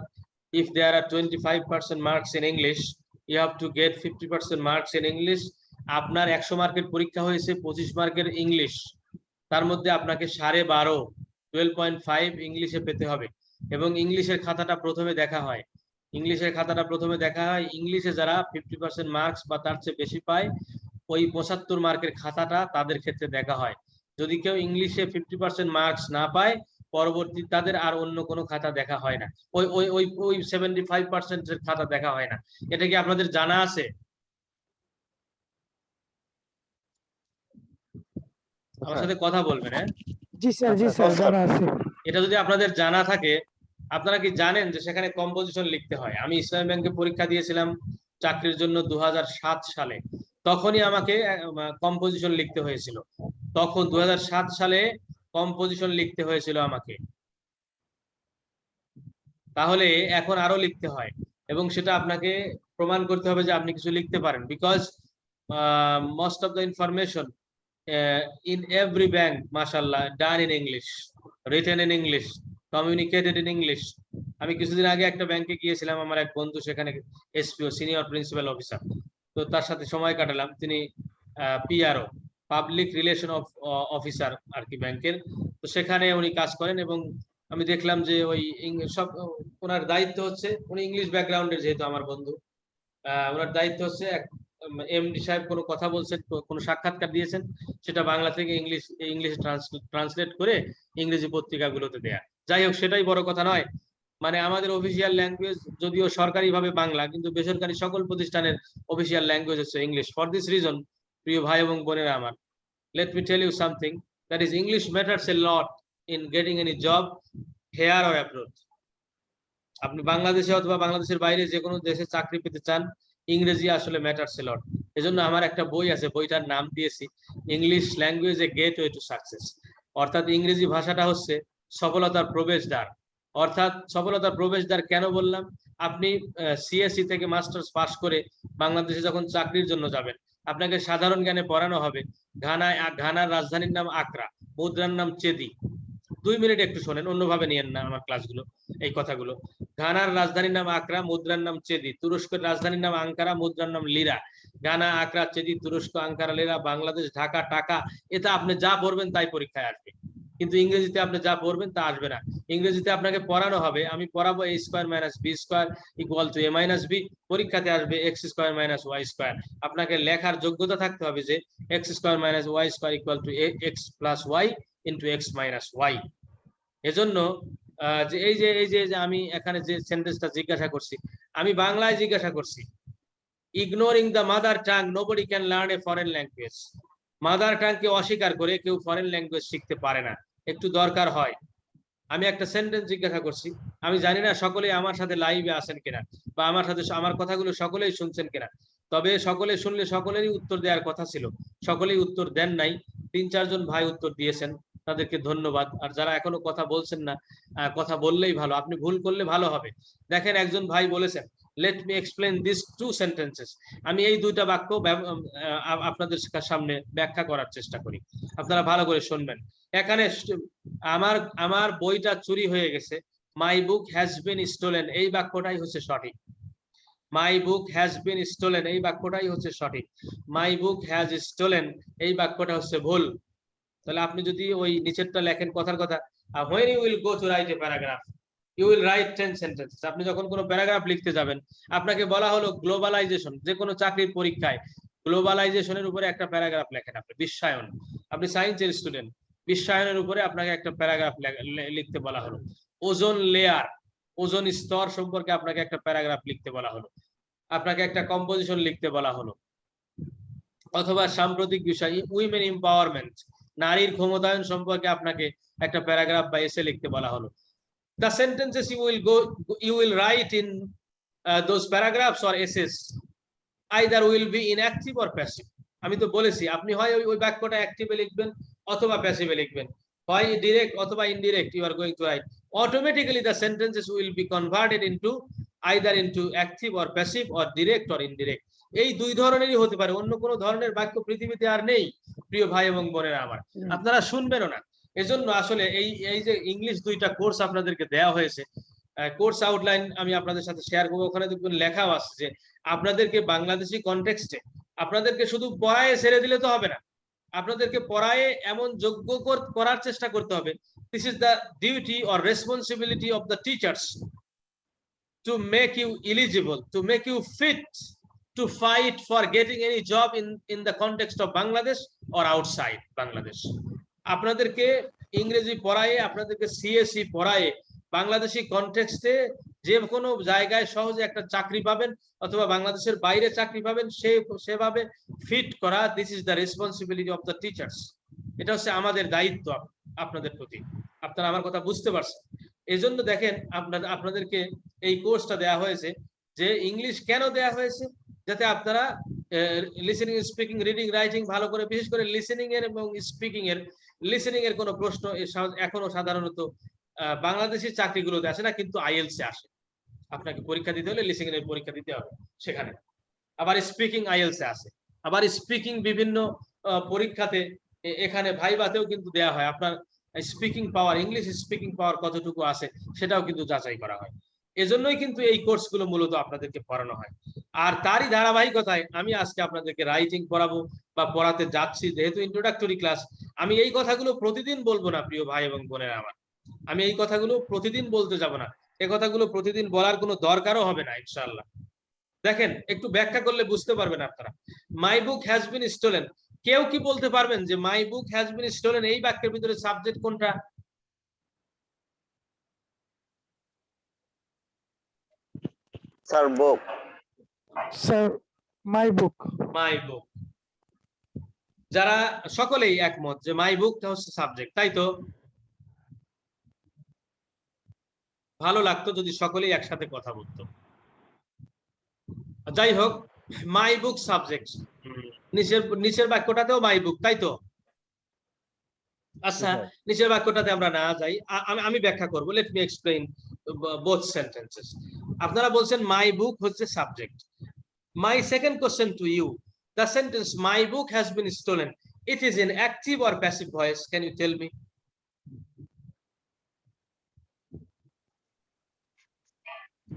if there are 25% marks in English, you have to get 50% marks in English. আপনার 100 মার্কের পরীক্ষা হয়েছে, 25 মার্কের ইংলিশ, তার মধ্যে আপনাকে 12.5 ইংলিশে পেতে হবে। এবং ইংলিশের খাতাটা প্রথমে দেখা হয়, ইংলিশে যারা 50% মার্কস বা তার চেয়ে বেশি পায়, ওই 75 মার্কের খাতাটা তাদের ক্ষেত্রে দেখা হয়। যদি কেউ ইংলিশে 50% মার্কস না পায়, পরবর্তী তাদের আর অন্য কোনো খাতা দেখা হয় না, ওই ওই ওই ওই 75% এর খাতা দেখা হয় না। এটা কি আপনাদের জানা আছে? আমার সাথে কথা বলবেন, হ্যাঁ? জি স্যার, জি স্যার, জানা আছে। এটা যদি আপনাদের জানা থাকে, আপনারা কি জানেন যে সেখানে কম্পোজিশন লিখতে হয়? আমি ইসলামী ব্যাংকে পরীক্ষা দিয়েছিলাম চাকরির জন্য 2007 সালে, তখনই আমাকে কম্পোজিশন লিখতে হয়েছিল। তখন 2007 সালে কম্পোজিশন লিখতে হয়েছিল আমাকে। তাহলে এখন আরো লিখতে হয়, এবং সেটা আপনাকে প্রমাণ করতে হবে যে আপনি কিছু লিখতে পারেন, because most of the information in every bank, mashallah, done in English, written in English, communicated in English. আমি কিছুদিন আগে একটা ব্যাংকে গিয়েছিলাম, আমার এক বন্ধু সেখানে এসপিও, সিনিয়র প্রিন্সিপাল অফিসার, তো তার সাথে সময় কাটালাম। তিনি পিআরও, পাবলিক রিলেশন অফিসার আর কি ব্যাংকের, তো সেখানে উনি কাজ করেন। এবং আমি দেখলাম যে ওই সব ওনার দায়িত্ব হচ্ছে, উনি ইংলিশ ব্যাকগ্রাউন্ডের যেহেতু আমার বন্ধু, ওনার দায়িত্ব হচ্ছে এমডি সাহেব কোনো কথা বলছেন, কোনো সাক্ষাৎকার দিয়েছেন, সেটা বাংলা থেকে ইংলিশে ট্রান্সলেট করে ইংরেজি পত্রিকাগুলোতে দেয়া। যাই হোক, সেটাই বড় কথা নয়। মানে আমাদের অফিসিয়াল ল্যাঙ্গুয়েজ যদিও সরকারিভাবে বাংলা, কিন্তু বেসরকারি সকল প্রতিষ্ঠানের অফিসিয়াল ল্যাঙ্গুয়েজ হচ্ছে ইংলিশ। ফর দিস রিজন, প্রিয় ভাই এবং বোনেরা আমার, let me tell you something, that is English matters a lot in getting any job here or abroad. আপনি বাংলাদেশে অথবা বাংলাদেশের বাইরে যে কোনো দেশে চাকরি পেতে চান, ইংরেজি আসলে ম্যাটারস এ লট। এজন্য আমার একটা বই আছে, বইটার নাম দিয়েছি English language A gateway to success. অর্থাৎ ইংরেজি ভাষাটা হচ্ছে সফলতার প্রবেশদ্বার। অর্থাৎ সফলতার প্রবেশদ্বার কেন বললাম? আপনি সিএসসি থেকে মাস্টার্স পাস করে বাংলাদেশে যখন চাকরির জন্য যাবেন, আপনাকে সাধারণ জ্ঞানে পড়ানো হবে ঘানার রাজধানীর নাম আকরা, মুদ্রার নাম চেদি। 2 মিনিট একটু শোনেন, অন্যভাবে নিয়েন না আমার ক্লাসগুলো, এই কথাগুলো। ঘানার রাজধানীর নাম আকরা, মুদ্রার নাম চেদি। তুরস্কের রাজধানীর নাম আঙ্কারা, মুদ্রার নাম লিরা। ঘানা, আকরা, চেদি, তুরস্ক, আঙ্কারা, লিরা, বাংলাদেশ, ঢাকা, টাকা। এটা আপনি যা পড়বেন তাই পরীক্ষায় আসবে, কিন্তু ইংরেজিতে আপনি যা পড়বেন তা আসবে না। ইংরেজিতে আপনাকে পড়ানো হবে, আমি পড়াবো a square minus b square equal to a minus b, পরীক্ষাতে আসবে x square minus y square. আপনাকে লেখার যোগ্যতা থাকতে হবে যে x square minus y square equal to x plus y into x minus y। এজন্য যে এই যে আমি এখানে যে সেন্টেন্সটা জিজ্ঞাসা করছি, আমি বাংলায় জিজ্ঞাসা করছি, ignoring the mother tongue nobody can learn a foreign language. Mother টাংকে অস্বীকার করে কেউ ফরেন ল্যাঙ্গুয়েজ শিখতে পারে না, একটু দরকার হয়। আমি একটা সেন্টেন্স জিজ্ঞাসা করছি, আমি জানি না সকলেই আমার সাথে লাইভে আছেন কিনা, বা আমার সাথে আমার কথাগুলো সকলেই শুনছেন কিনা। তবে সকলে শুনলে সকলেরই উত্তর দেওয়ার কথা ছিল, সকলেই উত্তর দেন নাই। 3-4 জন ভাই উত্তর দিয়েছেন, তাদেরকে ধন্যবাদ। আর যারা এখনো কথা বলছেন না, কথা বললেই ভালো, আপনি ভুল করলে ভালো হবে। দেখেন, একজন ভাই বলেছেন, let me explain this 2 sentences. আমি এই 2টা বাক্য আপনাদের সামনে ব্যাখ্যা করার চেষ্টা করি, আপনারা ভালো করে শুনবেন। এখানে আমার বইটা চুরি হয়ে গেছে, my book has been stolen, এই বাক্যটাই হচ্ছে সঠিক। মাই বুক হ্যাজ বিন স্টোলেন, এই বাক্যটাই হচ্ছে সঠিক। মাই বুক হ্যাজ স্টোলেন, এই বাক্যটা হচ্ছে ভুল। তাহলে আপনি যদি ওই নিচেরটা লেখেন কথার কথা, when you will go to write a paragraph, you will write 10 sentences. আপনি যখন কোনো প্যারাগ্রাফ লিখতে যাবেন, আপনাকে বলা হলো গ্লোবালাইজেশন, যে কোনো চাকরির পরীক্ষায় গ্লোবালাইজেশনের উপরে একটা প্যারাগ্রাফ লেখেন। আপনি বিশ্বায়ন, আপনি সায়েন্সের স্টুডেন্ট, বিশ্বায়নের উপরে আপনাকে একটা প্যারাগ্রাফ লিখতে বলা হলো। ওজোন লেয়ার, ওজোন স্তর সম্পর্কে আপনাকে একটা প্যারাগ্রাফ লিখতে বলা হলো, আপনাকে একটা কম্পোজিশন লিখতে বলা হলো। অথবা সাম্প্রতিক বিষয় উইমেন এম্পাওয়ারমেন্ট, নারীর ক্ষমতায়ন সম্পর্কে আপনাকে একটা প্যারাগ্রাফ বা এসে লিখতে বলা হলো। The sentences you will write in those paragraphs or essays either will be inactive or passive. আমি তো বলেছি, আপনি হয় ওই বাক্যটা অ্যাক্টিভে লিখবেন অথবা প্যাসিভে লিখবেন, হয় ডিরেক্ট অথবা indirect you are going to write. Automatically the sentences will be converted into either into active or passive or direct or indirect. এই 2 ধরনেরই হতে পারে, অন্য কোনো ধরনের বাক্য পৃথিবীতে আর নেই, প্রিয় ভাই এবং বোনেরা আমার। আপনারা শুনবেনও না। এজন্য আসলে এই যে ইংলিশ 2টা কোর্স আপনাদেরকে দেওয়া হয়েছে, কোর্স আউটলাইন আমি আপনাদের সাথে শেয়ার করবো। ওখানে দেখবেন লেখাও আছে যে আপনাদেরকে বাংলাদেশি কনটেক্সটে আপনাদেরকে শুধু পড়ায় ছেড়ে দিলে তো হবে না, আপনাদেরকে পড়ায় এমন যোগ্য করার চেষ্টা করতে হবে। This is the duty or responsibility of the teachers to make you eligible, to make you fit to fight for getting any job in the context of Bangladesh or outside Bangladesh. আপনাদেরকে ইংরেজি পড়ায়, আপনাদেরকে CSE পড়ায় বাংলাদেশি কনটেক্সটে যে কোনো জায়গায় সহজে একটা চাকরি পাবেন অথবা বাংলাদেশের বাইরে চাকরি পাবেন সেভাবে ফিট করা। This is the responsibility of the teachers. এটা হচ্ছে আমাদের দায়িত্ব আপনাদের প্রতি। আপনারা আমার কথা বুঝতে পারছেন? এজন্য দেখেন আপনাদেরকে এই কোর্সটা দেওয়া হয়েছে। যে ইংলিশ কেন দেওয়া হয়েছে? যাতে আপনারা লিসেনিং, স্পিকিং, রিডিং, রাইটিং ভালো করে, বিশেষ করে লিসেনিং এর এবং স্পিকিং এর, লিসেনিং এর কোনো প্রশ্ন এখনো সাধারণত বাংলাদেশি চাকরিগুলোতে আসে না, কিন্তু আইএলস এ আসে। আপনাকে পরীক্ষা দিতে হলে লিসেনিং এর পরীক্ষা দিতে হবে সেখানে। আবার স্পিকিং আইএলস এ আসে। আবার স্পিকিং বিভিন্ন পরীক্ষাতে, এখানে ভাইভাতেও কিন্তু দেয়া হয়। আপনার স্পিকিং পাওয়ার, ইংলিশ স্পিকিং পাওয়ার কতটুকু আছে সেটাও কিন্তু যাচাই করা হয়। এজন্যই কিন্তু এই কোর্সগুলো মূলত আপনাদেরকে পড়ানো হয়। আর তারই ধারাবাহিকতায় আমি আজকে আপনাদেরকে রাইটিং পড়াবো বা পড়াতে যাচ্ছি। যেহেতু ইন্ট্রোডাক্টরি ক্লাস, আমি এই কথাগুলো প্রতিদিন বলবো না প্রিয় ভাই এবং বোনেরা আমার। আমি এই কথাগুলো প্রতিদিন বলতে যাব না। এই কথাগুলো প্রতিদিন বলার কোনো দরকারও হবে না ইনশাআল্লাহ। দেখেন, একটু ব্যাখ্যা করলে বুঝতে পারবেন আপনারা। মাই বুক হ্যাজ বিন স্টোলেন, কেউ কি বলতে পারবেন যে মাই বুক হ্যাজ বিন স্টোলেন এই বাক্যের ভিতরে সাবজেক্ট কোনটা? Sir book. Sir my book. মাই বুক। যারা সকলেই একমত যে মাই বুকটা হচ্ছে সাবজেক্ট, তাই তো? ভালো লাগতো যদি সকলেই একসাথে কথা বলতো। যাই হোক, মাই বুক সাবজেক্ট। নিচের বাক্যটাতেও মাই বুক, তাই তো? আচ্ছা, নিচের বাক্যটাতে আমরা না যাই, আমি ব্যাখ্যা করব। Let me explain both sentences. আপনারা বলছেন মাই বুক হচ্ছে subject. My second question to you, the sentence my book has been stolen, it is in active or passive voice? Can you tell me?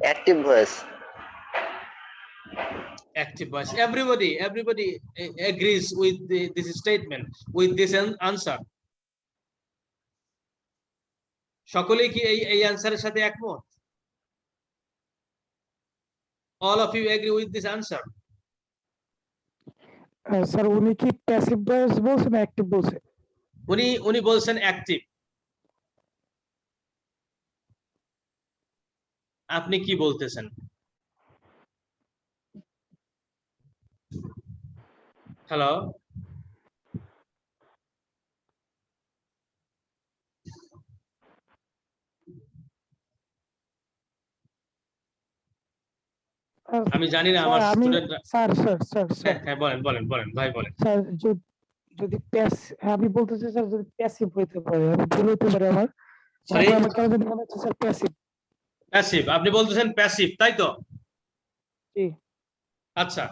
Active voice. Active voice. Everybody agrees with this statement, with this answer. সকলেই কি এই আনসারের সাথে একমত? All of you agree with this answer? Sir উনি কি passive voice বলছেন না অ্যাক্টিভ বলছেন? উনি বলছেন অ্যাক্টিভ। আপনি কি বলতেছেন? হ্যালো, আমি জানি না আমার স্টুডেন্টরা। স্যার স্যার স্যার স্যার হ্যাঁ, বলেন ভাই বলেন। স্যার যদি আমি বলতে চাই স্যার, যদি প্যাসিভ হইতে পারে, আমি ভুল হতে পারে আমার। সরি, আমার কেন জানি মনে হচ্ছে স্যার প্যাসিভ। প্যাসিভ। আপনি বলতেছেন প্যাসিভ, তাই তো? জি। আচ্ছা,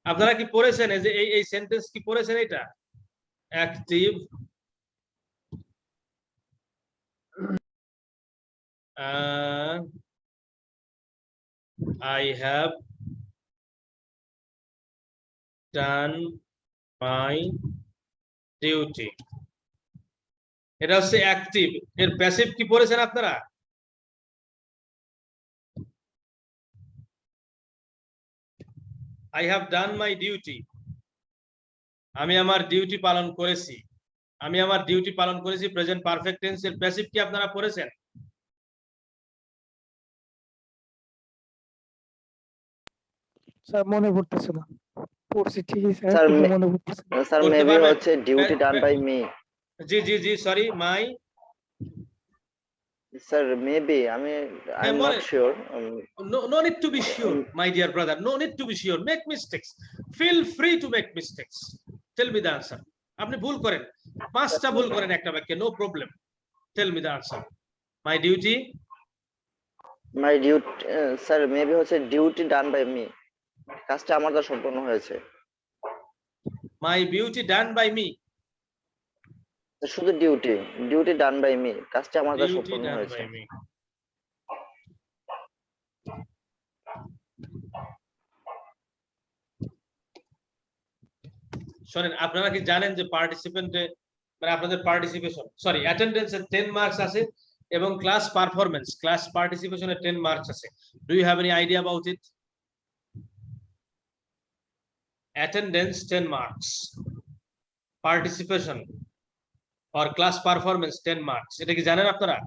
আপনারা কি পড়েছেন এই যে এই সেন্টেন্স কি পড়েছেন? এটা active, I have done my duty, এটা হচ্ছে অ্যাক্টিভ। এর প্যাসিভ কি পড়েছেন আপনারা? I have done my duty, আমি আমার ডিউটি পালন করেছি। আমি আমার ডিউটি পালন করেছি প্রেজেন্ট পারফেক্ট টেন্স। এর প্যাসিভ কি আপনারা পড়েছেন? স্যার মনে পড়তেছে না। পড়ছি ঠিকই স্যার, স্যার কিন্তু মনে পড়তেছে না। স্যার করতে মেবি পারবেন? হচ্ছে ডিউটি ডান বাই মি। জি sorry, my. Sir maybe I am not sure. No need to be sure, my dear brother. No need to be sure. Make mistakes. Feel free to make mistakes. Tell me the answer. আপনি ভুল করেন, 5টা ভুল করেন একটা বাক্যে, no problem. Tell me the answer. My duty. My duty sir maybe হচ্ছে duty done by me, কাজটা আমার দ্বারা সম্পন্ন হয়েছে। My duty done by me. শুধু ডিউটি ডান বাই মি, কাজটা আমার দ্বারা Duty সম্পন্ন done হয়েছে। by me. শোনেন, আপনারা কি জানেন যে পার্টিসিপেন্টে, মানে আপনাদের পার্টিসিপেশন, সরি অ্যাটেন্ডেন্সে 10 মার্কস আছে এবং ক্লাস পারফরম্যান্স, ক্লাস পার্টিসিপেশনে 10 মার্কস আছে। Do you have any idea about it? Attendance 10 marks, participation or class performance 10 marks, এটা কি জানেন আপনারা?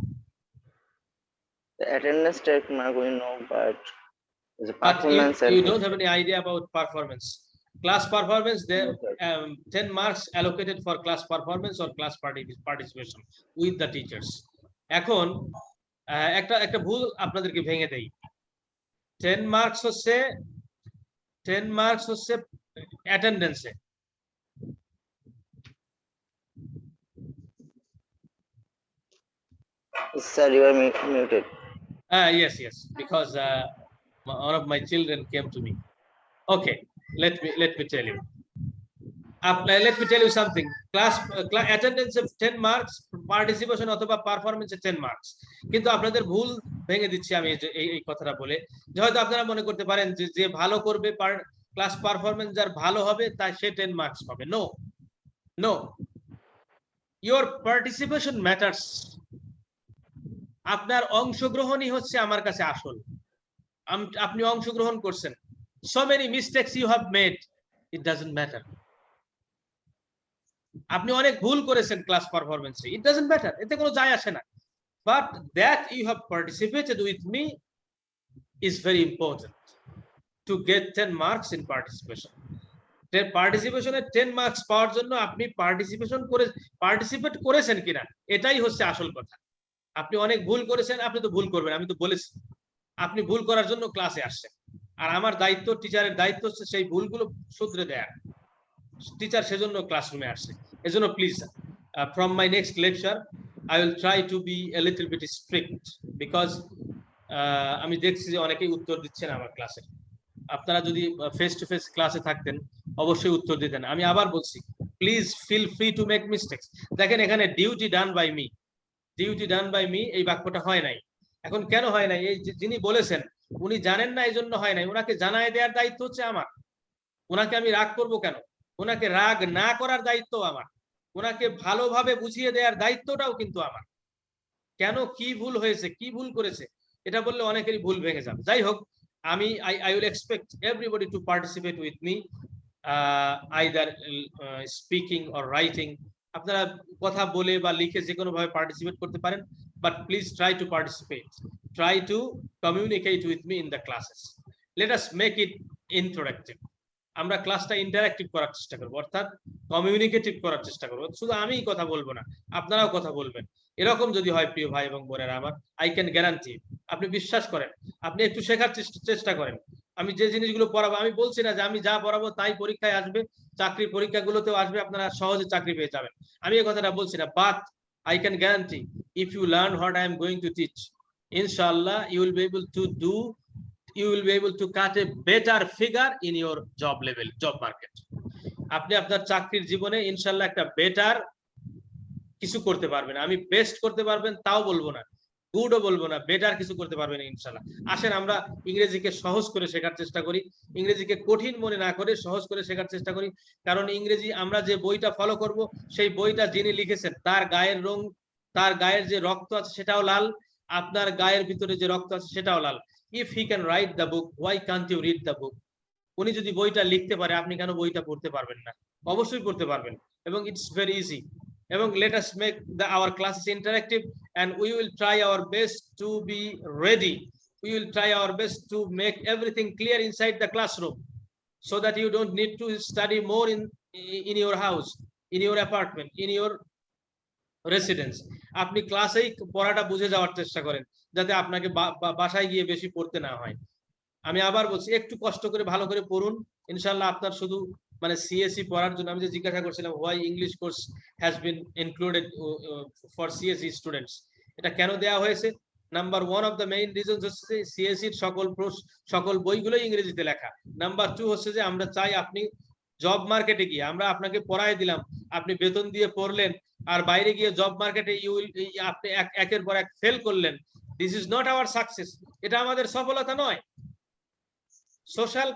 Attendance take mark we know, but the But performance you and don't have any idea about performance. Class performance, there No, sir. 10 marks allocated for class performance or class participation with the teachers. এখন একটা ভুল আপনাদেরকে ভেঙে দেই। 10 marks হচ্ছে অ্যাটেন্ডেন্সে। Sir, you are muted. Yes, because one of my children came to me. Okay, let me tell you. Let me tell you something. Class attendance of 10 marks, participation অথবা performance 10 marks. কিন্তু আপনাদের ভুল ভেঙে দিচ্ছি আমি এই কথাটা বলে, যে হয়তো আপনারা মনে করতে পারেন যে ভালো করবে ক্লাস পারফরম্যান্স যার ভালো হবে তাই সে 10 marks পাবে। No, your participation matters. আপনার অংশগ্রহণই হচ্ছে আমার কাছে আসল। আপনি অংশগ্রহণ করছেন, so many mistakes you have made, it doesn't matter. আপনি অনেক ভুল করেছেন ক্লাস পারফরম্যান্সে, it doesn't matter, এতে কোনো যায় আসে না, but that you have participated with me is very important to get 10 marks in participation. পার্টিসিপেশনে 10 marks পাওয়ার জন্য আপনি পার্টিসিপেট করেছেন কিনা এটাই হচ্ছে আসল কথা। আপনি অনেক ভুল করেছেন, আপনি তো ভুল করবেন, আমি তো বলেছি। আপনি ভুল করার জন্য ক্লাসে আসছেন, আর আমার দায়িত্ব, টিচারের দায়িত্ব হচ্ছে সেই ভুলগুলো শুধরে দেয়া। টিচার সেজন্য ক্লাসরুমে আসছে। এজন্য please from my next lecture I will try to be a little bit strict, because আমি দেখছি যে অনেকেই উত্তর দিচ্ছেন আমার ক্লাসে। আপনারা যদি ফেস টু ফেস ক্লাসে থাকতেন অবশ্যই উত্তর দিতেন। আমি আবার বলছি, please feel free to make mistakes. দেখেন এখানে ডিউটি ডান বাই মি, এই বাক্যটা হয় নাই। এখন কেন হয় নাই? এই যিনি বলেছেন উনি জানেন না, এই জন্য হয় নাই। ওনাকে জানায় দেওয়ার দায়িত্ব হচ্ছে আমার। ওনাকে আমি রাগ করবো কেন? ওনাকে রাগ না করার দায়িত্ব আমার। ওনাকে ভালোভাবে বুঝিয়ে দেওয়ার দায়িত্বটাও কিন্তু আমার। কেন, কি ভুল হয়েছে, কি ভুল করেছে, এটা বললে অনেকেরই ভুল ভেঙে যাবে। যাই হোক, I will expect everybody to participate with me, either speaking or writing. আপনারা কথা বলে বা লিখে যে কোনো ভাবে পার্টিসিপেট করতে পারেন, but please try to participate, try to communicate with me in the classes. Let us make it interactive. আমরা ক্লাসটা ইন্টারঅ্যাক্টিভ করার চেষ্টা করব, অর্থাৎ কমিউনিকেটিভ করার চেষ্টা করব। শুধু আমিই কথা বলবো না, আপনারাও কথা বলবেন। এরকম যদি হয় প্রিয় ভাই এবং বোনেরা আমার, আই ক্যান গ্যারান্টি, আপনি বিশ্বাস করেন, আপনি একটু শেখার চেষ্টা করেন। আমি যে জিনিসগুলো পড়াবো, আমি বলছি না যে আমি যা পড়াবো তাই পরীক্ষায় আসবে, চাকরির পরীক্ষাগুলোতেও আসবে, আপনারা সহজে চাকরি পেয়ে যাবেন, আমি এই কথাটা বলছি না। But I can guarantee, if you learn what I am going to teach, ইনশাআল্লাহ you will be able to cut a better figure in your job market. আপনি আপনার চাকরির জীবনে ইনশাআল্লাহ একটা বেটার কিছু করতে পারবেন। আমি বেস্ট করতে পারবেন তাও বলবো না, গুডও বলবো না, বেটার কিছু করতে পারবেন ইনশাআল্লাহ। আসেন আমরা ইংরেজিকে সহজ করে শেখার চেষ্টা করি, ইংরেজিকে কঠিন মনে না করে সহজ করে শেখার চেষ্টা করি। কারণ ইংরেজি, আমরা যে বইটা ফলো করব, সেই বইটা যিনি লিখেছেন তার গায়ের রং, তার গায়ের যে রক্ত আছে সেটাও লাল, আপনার গায়ের ভিতরে যে রক্ত আছে সেটাও লাল। If he can write the book, why can't you read the book? উনি যদি বইটা লিখতে পারে, আপনি কেন বইটা পড়তে পারবেন না? অবশ্যই পড়তে পারবেন, এবং ইটস ভেরি ইজি। এবং let us make our classes interactive, and we will try our best to be ready. We will try our best to make everything clear inside the classroom, so that you don't need to study more in your house, in your apartment, in your residence. আপনি ক্লাসেই পড়াটা বুঝে যাওয়ার চেষ্টা করেন, যাতে আপনাকে বাসায় গিয়ে বেশি পড়তে না হয়। আমি আবার বলছি, একটু কষ্ট করে ভালো করে পড়ুন, ইনশাআল্লাহ আপনার শুধু মানে সিএসসি পড়ার জন্য, আমি যে জিজ্ঞাসা করছিলাম why English course has been included for CSC students, এটা কেন দেওয়া হয়েছে? Number one of the main reasons হচ্ছে সিএসসির সকল বইগুলোই ইংরেজিতে লেখা। নাম্বার টু হচ্ছে যে আমরা চাই আপনি জব মার্কেটে গিয়ে, আমরা আপনাকে পড়াই দিলাম, আপনি বেতন দিয়ে পড়লেন, আর বাইরে গিয়ে জব মার্কেটে আপনি একের পর এক ফেল করলেন। This is not our success, এটা আমাদের সফলতা নয়। সোশ্যাল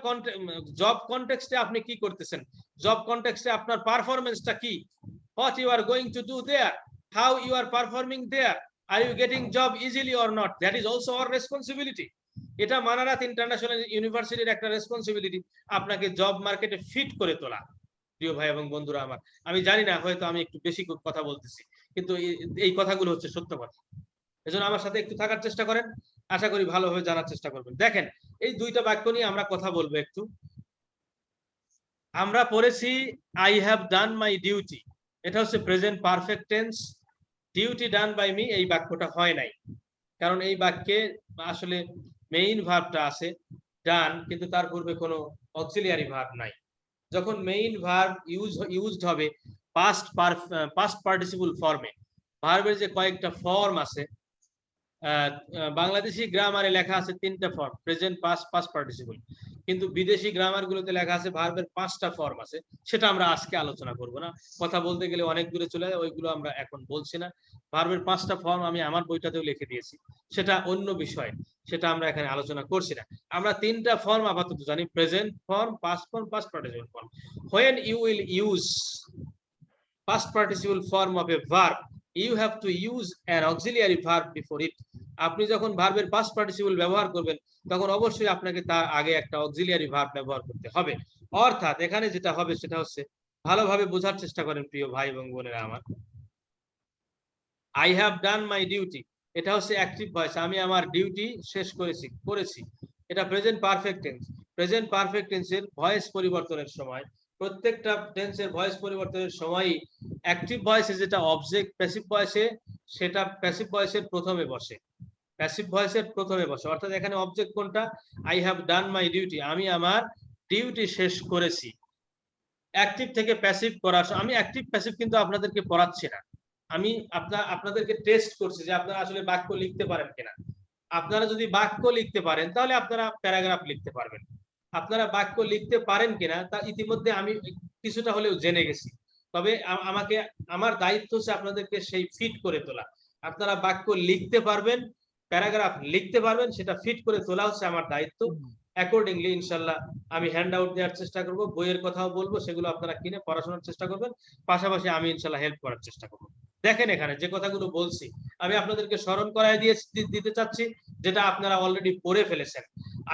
জব কনটেক্সটে আপনি কি করতেছেন, জব কনটেক্সটে আপনার পারফরম্যান্সটা কি, what you are going to do there, how you are performing there, are you getting job easily or not, that is also our responsibility. এটা মানারাত ইন্টারন্যাশনাল ইউনিভার্সিটির একটা রেসপন্সিবিলিটি, আপনাকে জব মার্কেটে ফিট করে তোলা। প্রিয় ভাই এবং বন্ধুরা আমার, আমি জানি না, হয়তো আমি একটু বেশি কথা বলতেছি, কিন্তু এই কথাগুলো হচ্ছে সত্য কথা। এজন্য আমার সাথে একটু থাকার চেষ্টা করেন, আশা করি ভালোভাবে জানার চেষ্টা করবেন। দেখেন এই দুইটা বাক্য নিয়ে আমরা কথা বলবো একটু। আমরা পড়েছি I have done my duty, এটা হচ্ছে present perfect tense. Duty done by me এই বাক্যটা হয় নাই, কারণ এই বাক্যে আসলে মেইন ভার্বটা আছে ডান, কিন্তু তার পূর্বে কোনো অক্সিলিয়ারি ভার্ব নাই। যখন মেইন ভার্ব ইউজড হবে পাস্ট পার্টিসিপল ফর্মে, ভার্বের যে কয়েকটা ফর্ম আছে, বাংলাদেশি গ্রামারে লেখা আছে 3টা ফর্ম, প্রেজেন্ট পাস্ট পার্টিসিপল, কিন্তু বিদেশি গ্রামার গুলোতে লেখা আছে ভার্বের 5টা ফর্ম আছে। সেটা আমরা আজকে আলোচনা করব না, কথা বলতে গেলে অনেক দূরে চলে যায়, ওইগুলো আমরা এখন বলছি না। ভার্বের 5টা ফর্ম আমি আমার বইটাতেও লিখে দিয়েছি, সেটা অন্য বিষয়, সেটা আমরা এখানে আলোচনা করছি না। আমরা 3টা ফর্ম আপাতত জানি, present form, past form, past participle form. When you will use past participle form of a verb, you have to use an auxiliary verb before it. আপনি যখন ভার্বের পাস্ট পার্টিসিপল ব্যবহার করবেন তখন অবশ্যই আপনাকে তার আগে একটা অক্সিলিয়ারি ভার্ব ব্যবহার করতে হবে। অর্থাৎ এখানে যেটা হবে সেটা হচ্ছে, ভালোভাবে বোঝার চেষ্টা করেন প্রিয় ভাই এবং বোনেরা আমার। I have done my duty, এটা হচ্ছে অ্যাক্টিভ ভয়েস, আমি আমার ডিউটি শেষ করেছি। এটা present perfect tense. Present perfect টেন্সের ভয়েস পরিবর্তনের সময়, প্রত্যেকটা টেন্সের ভয়েস পরিবর্তনের সময়ই অ্যাক্টিভ ভয়েসে যেটা অবজেক্ট প্যাসিভ ভয়েসে, সেটা প্যাসিভ ভয়েসের প্রথমে বসে, প্যাসিভ ভয়েসের প্রথমে বসে। অর্থাৎ এখানে অবজেক্ট কোনটা? I have done my duty, আমি আমার ডিউটি শেষ করেছি। অ্যাক্টিভ থেকে প্যাসিভ করার, আমি অ্যাক্টিভ প্যাসিভ কিন্তু আপনাদেরকে পড়াচ্ছি না, আমি আপনাদেরকে টেস্ট করছি যে আপনারা আসলে বাক্য লিখতে পারেন কিনা। আপনারা যদি বাক্য লিখতে পারেন তাহলে আপনারা প্যারাগ্রাফ লিখতে পারবেন। আপনারা বাক্য লিখতে পারেন কিনা তা ইতিমধ্যে আমি কিছুটা হলেও জেনে গেছি, তবে আমার দায়িত্ব হচ্ছে আপনাদেরকে সেই ফিট করে তোলা। আপনারা বাক্য লিখতে পারবেন, প্যারাগ্রাফ লিখতে পারবেন, সেটা ফিট করে তোলা হচ্ছে আমার দায়িত্ব। অ্যাকর্ডিংলি ইনশাল্লাহ আমি হ্যান্ড আউট দেওয়ার চেষ্টা করব, বইয়ের কথাও বলবো, সেগুলো আপনারা কিনে পড়াশোনার চেষ্টা করবেন, পাশাপাশি আমি ইনশাল্লাহ হেল্প করার চেষ্টা করবো। দেখেন এখানে যে কথাগুলো বলছি আমি আপনাদেরকে স্মরণ করায় দিতে চাচ্ছি, যেটা আপনারা অলরেডি পড়ে ফেলেছেন।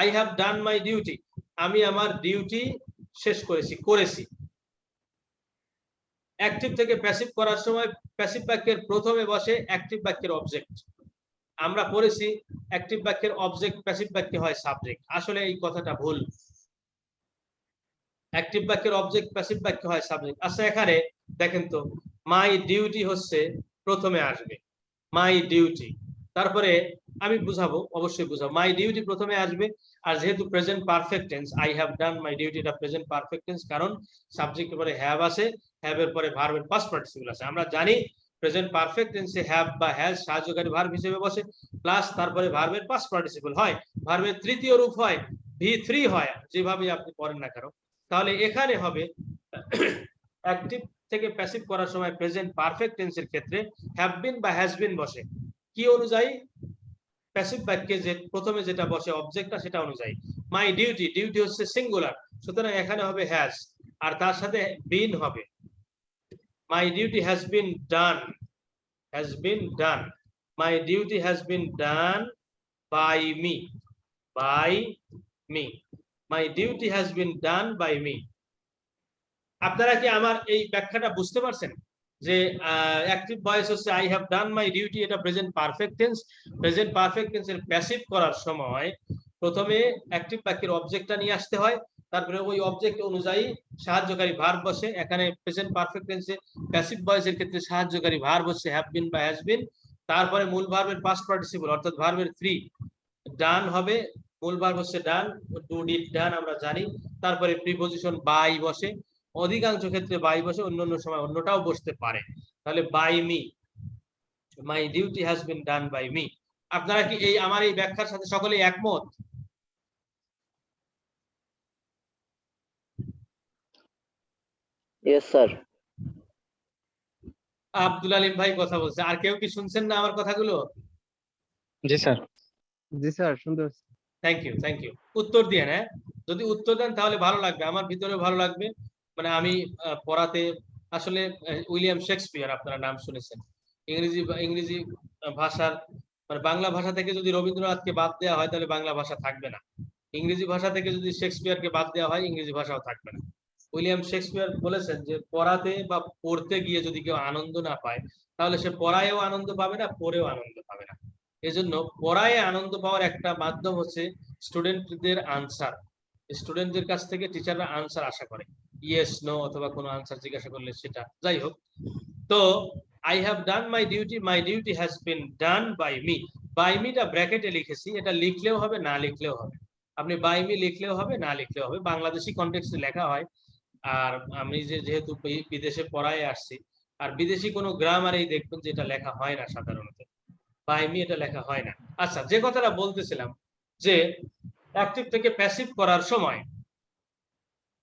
I have done my duty, আমি আমার ডিউটি শেষ করেছি। অ্যাক্টিভ থেকে প্যাসিভ করার সময় প্যাসিভ বাক্যের প্রথমে বসে অ্যাক্টিভ বাক্যের অবজেক্ট। আমরা পড়েছি অ্যাক্টিভ বাক্যের অবজেক্ট প্যাসিভ বাক্যে হয় সাবজেক্ট, আসলে এই কথাটা ভুল। অ্যাক্টিভ বাক্যের অবজেক্ট প্যাসিভ বাক্যে হয় সাবজেক্ট। আচ্ছা এখানে দেখেন তো, মাই ডিউটি হচ্ছে প্রথমে আসবে, মাই ডিউটি, তারপরে আমি বুঝাবো, অবশ্যই বুঝাবো, মাই ডিউটি প্রথমে আসবে। আর যেহেতু present perfect tense, I have done my duty, এটা প্রেজেন্ট পারফেক্ট টেন্স, কারণ সাবজেক্টের পরে হ্যাভ আছে, হ্যাভ এর পরে ভার্বের পাস্ট পার্টিসিপল আছে। আমরা জানি প্রেজেন্ট পারফেক্ট টেন্সে হ্যাভ বা হ্যাজ সাহায্যকারী ভার্ব হিসেবে বসে, প্লাস তারপরে ভার্বের পাস্ট পার্টিসিপল হয়, ভার্বের তৃতীয় রূপ হয় V3 হয়, যেভাবে আপনি পড়েন না কেন। তাহলে এখানে হবে অ্যাক্টিভ থেকে প্যাসিভ করার সময় প্রেজেন্ট পারফেক্ট টেন্সের ক্ষেত্রে হ্যাভ বিন বা হ্যাজ বিন বসে, কি অনুযায়ী? প্যাসিভ বাক্যে যে প্রথমে যেটা বসে অবজেক্টটা, সেটা অনুযায়ী। মাই ডিউটি, ডিউটি হচ্ছে সিঙ্গুলার, সুতরাং এখানে হবে হ্যাজ, আর তার সাথে বিন হবে। My duty has been done, has been done, my duty has been done by me, by me, my duty has been done by me. আপনারা কি আমার এই ব্যাখ্যাটা বুঝতে পারছেন? যে অ্যাক্টিভ ভয়েস হচ্ছে I have done my duty, এটা present perfect tense. Present perfect টেন্সের প্যাসিভ করার সময় প্রথমে অ্যাক্টিভ বাক্যের অবজেক্টটা নিয়ে আসতে হয়, তারপরে ওই অবজেক্ট অনুযায়ী সাহায্যকারী ভার্ব বসে। এখানে প্রেজেন্ট পারফেক্ট টেন্সে প্যাসিভ ভয়েসের ক্ষেত্রে সাহায্যকারী ভার্ব হচ্ছে হ্যাভ বিন বা হ্যাজ বিন, তারপরে মূল ভার্বের পাস্ট পার্টিসিপল অর্থাৎ ভার্বের 3 ডান হবে, মূল ভার্ব হচ্ছে ডান, ডু ডিড ডান আমরা জানি, তারপরে প্রিপজিশন বাই বসে, অধিকাংশ ক্ষেত্রে বাই বসে, অন্যান্য সময় অন্যটাও বসতে পারে। তাহলে by me, my duty has been done by me. আপনারা কি এই আমার এই ব্যাখ্যার সাথে সকলেই একমত? Yes sir. আব্দুল আলিম ভাই কথা বলছে, আর কেউ কি শুনছেন না আমার কথাগুলো? জি স্যার। জি স্যার, শুনতে পাচ্ছি। Thank you. উত্তর দিয়ে, হ্যাঁ, যদি উত্তর দেন তাহলে ভালো লাগবে, আমার ভিতরেও ভালো লাগবে। মানে আমি পড়াতে আসলে উইলিয়াম শেক্সপিয়ার আপনারা নাম শুনেছেন, ইংরেজি ভাষার মানে বাংলা ভাষা থেকে যদি রবীন্দ্রনাথকে বাদ দেওয়া হয় তাহলে বাংলা ভাষা থাকবে না, ইংরেজি ভাষা থেকে যদি শেক্সপিয়ারকে বাদ দেওয়া হয় ইংরেজি ভাষাও থাকবে না। উইলিয়াম শেক্সপিয়ার বলেছেন যে পড়াতে বা পড়তে গিয়ে যদি কেউ আনন্দ না পায় তাহলে সে পড়ায়ও আনন্দ পাবে না, পড়েও আনন্দ পাবে না। এজন্য পড়ায় আনন্দ পাওয়ার একটা মাধ্যম হচ্ছে স্টুডেন্টদের আনসার। স্টুডেন্টদের কাছ থেকে টিচাররা আনসার আশা করে, ইয়েস নো অথবা কোনো আনসার জিজ্ঞাসা করলে সেটা। যাই হোক, তো I have done my duty, my duty has been done by me. By মিটা ব্র্যাকেটে লিখেছি, এটা লিখলেও হবে না লিখলেও হবে। আপনি বাই মি লিখলেও হবে না লিখলেও হবে, বাংলাদেশি কনটেক্সটে লেখা হয়। আর আমি যেহেতু বিদেশে পড়ায় আসছি, আর বিদেশি কোনো গ্রামারেই দেখবেন যে এটা লেখা হয় না সাধারণত, বাই মি এটা লেখা হয় না। আচ্ছা, যে কথাটা বলতেছিলাম যে অ্যাক্টিভ থেকে প্যাসিভ করার সময়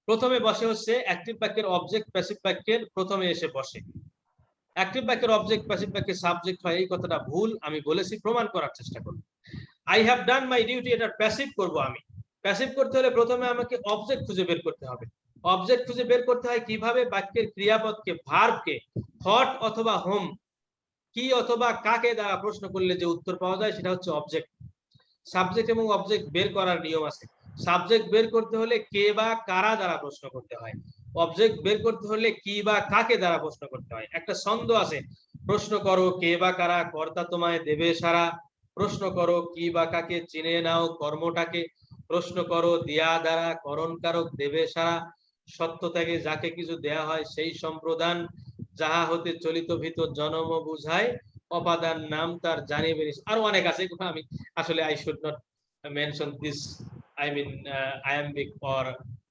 প্রথমে বসে হচ্ছে অ্যাক্টিভ বাক্যের অবজেক্ট, প্যাসিভ বাক্যের প্রথমে এসে বসে। অ্যাক্টিভ বাক্যের অবজেক্ট, প্যাসিভ বাক্যের সাবজেক্ট হয়, এই কথাটা ভুল। আমি বলেছি, প্রমাণ করার চেষ্টা করব। I have done my duty, এটা প্যাসিভ করব আমি। প্যাসিভ করতে হলে প্রথমে আমাকে অবজেক্ট খুঁজে বের করতে হবে। অবজেক্ট খুঁজে বের করতে হয় কিভাবে? বাক্যের ক্রিয়াপদকে, ভার্বকে হট অথবা হোম, কি অথবা কাকে দ্বারা প্রশ্ন করলে যে উত্তর পাওয়া যায় সেটা হচ্ছে অবজেক্ট। সাবজেক্ট এবং অবজেক্ট বের করার নিয়ম আছে। সাবজেক্ট বের করতে হলে কে বা কারা দ্বারা প্রশ্ন করতে হয়, অবজেক্ট বের করতে হলে কি বা কাকে দ্বারা প্রশ্ন করতে হয়। একটা ছন্দ আছে, প্রশ্ন করো কে বা কারা, কর্তা তোমায় দেবে সারা। প্রশ্ন করো কি বা কাকে, চিনে নাও কর্মটাকে। প্রশ্ন করো দিয়া দ্বারা, করণ কারক দেবে সারা। সত্য থেকে যাকে কিছু দেয়া হয় সেই সম্প্রদান, যাহা হতে চলিত ভিতর জনম বুঝায়, অপাদান নাম তার জানিবে। আরো অনেক আছে, আমি আসলে I should not mention this, I mean iambic or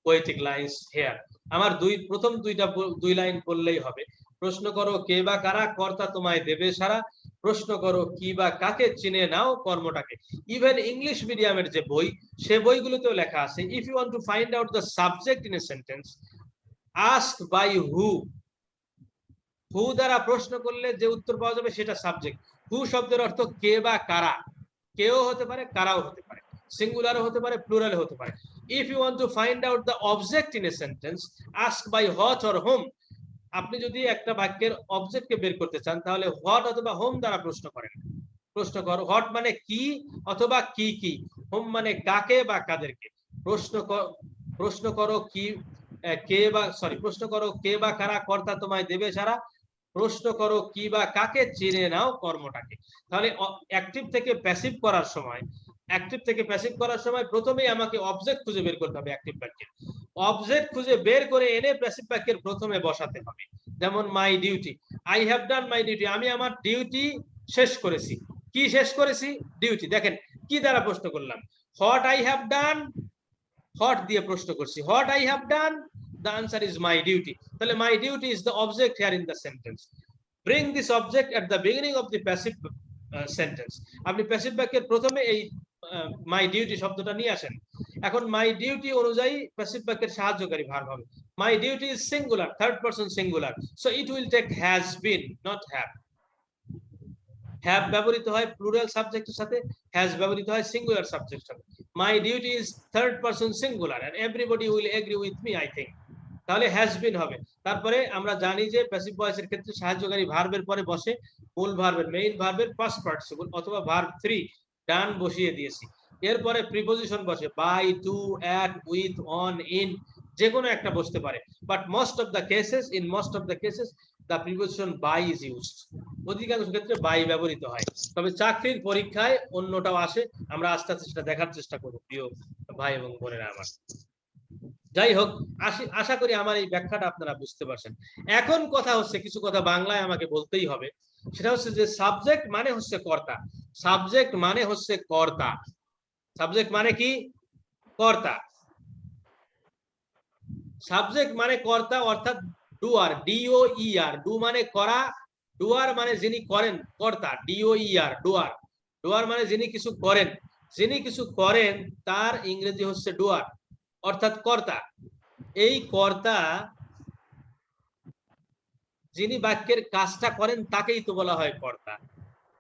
poetic lines here. আমার প্রথম দুই লাইন বললেই হবে। প্রশ্ন করো কে বা কারা, কর্তা তোমায় দেবে সারা। প্রশ্ন করো কি বা কাকে, চিনে নাও কর্মটাকে। ইভেন ইংলিশ মিডিয়ামের যে বই, সে বইগুলোতেও লেখা আছে, if you want to find out the subject in a sentence, ask by who. Who দ্বারা প্রশ্ন করলে যে উত্তর পাওয়া যাবে সেটা সাবজেক্ট। হু শব্দের অর্থ কে বা কারা, কেউ হতে পারে কারাও হতে পারে, সিঙ্গুলারও হতে পারে প্লুরালও হতে পারে। If you want to find out the object in a sentence, ask by what or whom. আপনি যদি একটা বাক্যের অবজেক্টকে বের করতে চান তাহলে হোয়াট অথবা হোম দ্বারা প্রশ্ন করেন। প্রশ্ন করো, হোয়াট মানে কি অথবা কি কি, হোম মানে কাকে বা কাদেরকে। প্রশ্ন করো কি কে বা প্রশ্ন করো কে বা কারা, কর্তা তোমায় দেবে সারা। প্রশ্ন করো কি বা কাকে, চিনে নাও কর্মটাকে। তাহলে অ্যাক্টিভ থেকে প্যাসিভ করার সময় প্রথমেই আমাকে অবজেক্ট খুঁজে বের করতে হবে অ্যাক্টিভ বাক্যের। অবজেক্ট খুঁজে বের করে এনে প্যাসিভ বাক্যের প্রথমে বসাতে হবে। যেমন my duty, I have done my duty, আমি আমার ডিউটি শেষ করেছি। কি শেষ করেছি? ডিউটি। দেখেন কি দ্বারা প্রশ্ন করলাম, what I have done, what দিয়ে প্রশ্ন করছি, what I have done, the answer is my duty. তাহলে my duty is the object here in the sentence. Bring this object at the beginning of the passive sentence. আপনি passive বাক্যের প্রথমে এই my duty শব্দটা নিয়ে আসেন। এখন my duty অনুযায়ী প্যাসিভ বাক্যের সাহায্যকারী ভার্ব হবে। My duty is singular, third person singular, so it will take has been, not have. Have ব্যবহৃত হয় প্লুরাল সাবজেক্টের সাথে, হ্যাজ ব্যবহৃত হয় সিঙ্গুলার সাবজেক্টের সাথে। My duty is third person singular and everybody will agree with me I think, তাহলে has been হবে। তারপরে আমরা জানি যে প্যাসিভ ভয়েসের ক্ষেত্রে সাহায্যকারী ভার্বের পরে বসে মূল ভার্বের, মেইন ভার্বের পাস্ট পার্টিসিপল অথবা ভার্ব 3 ডান বসিয়ে দিয়েছি। এরপরে প্রিপজিশন বসে by, to, at, with, on, in, যে কোনো একটা বসতে পারে। But most of the cases the preposition by is used. অধিকাংশ ক্ষেত্রে বাই ব্যবহৃত হয়, তবে চাকরির পরীক্ষায় অন্যটাও আসে। আমরা আস্তে আস্তে সেটা দেখার চেষ্টা করব প্রিয় ভাই এবং বোনেরা আমার। যাই হোক, আশা করি আমার এই ব্যাখ্যাটা আপনারা বুঝতে পারছেন। এখন কথা হচ্ছে, কিছু কথা বাংলায় আমাকে বলতেই হবে। সেটা হচ্ছে যে সাবজেক্ট মানে হচ্ছে কর্তা। সাবজেক্ট মানে হচ্ছে কর্তা। সাবজেক্ট মানে কি? কর্তা। সাবজেক্ট মানে কর্তা, অর্থাৎ ডুয়ার, DOER, ডু মানে করা, ডুয়ার মানে যিনি করেন, কর্তা, DOER, ডুয়ার। ডুয়ার মানে যিনি কিছু করেন, যিনি কিছু করেন তার ইংরেজি হচ্ছে ডুয়ার, অর্থাৎ কর্তা। এই কর্তা যিনি বাক্যের কাজটা করেন তাকেই তো বলা হয় কর্তা।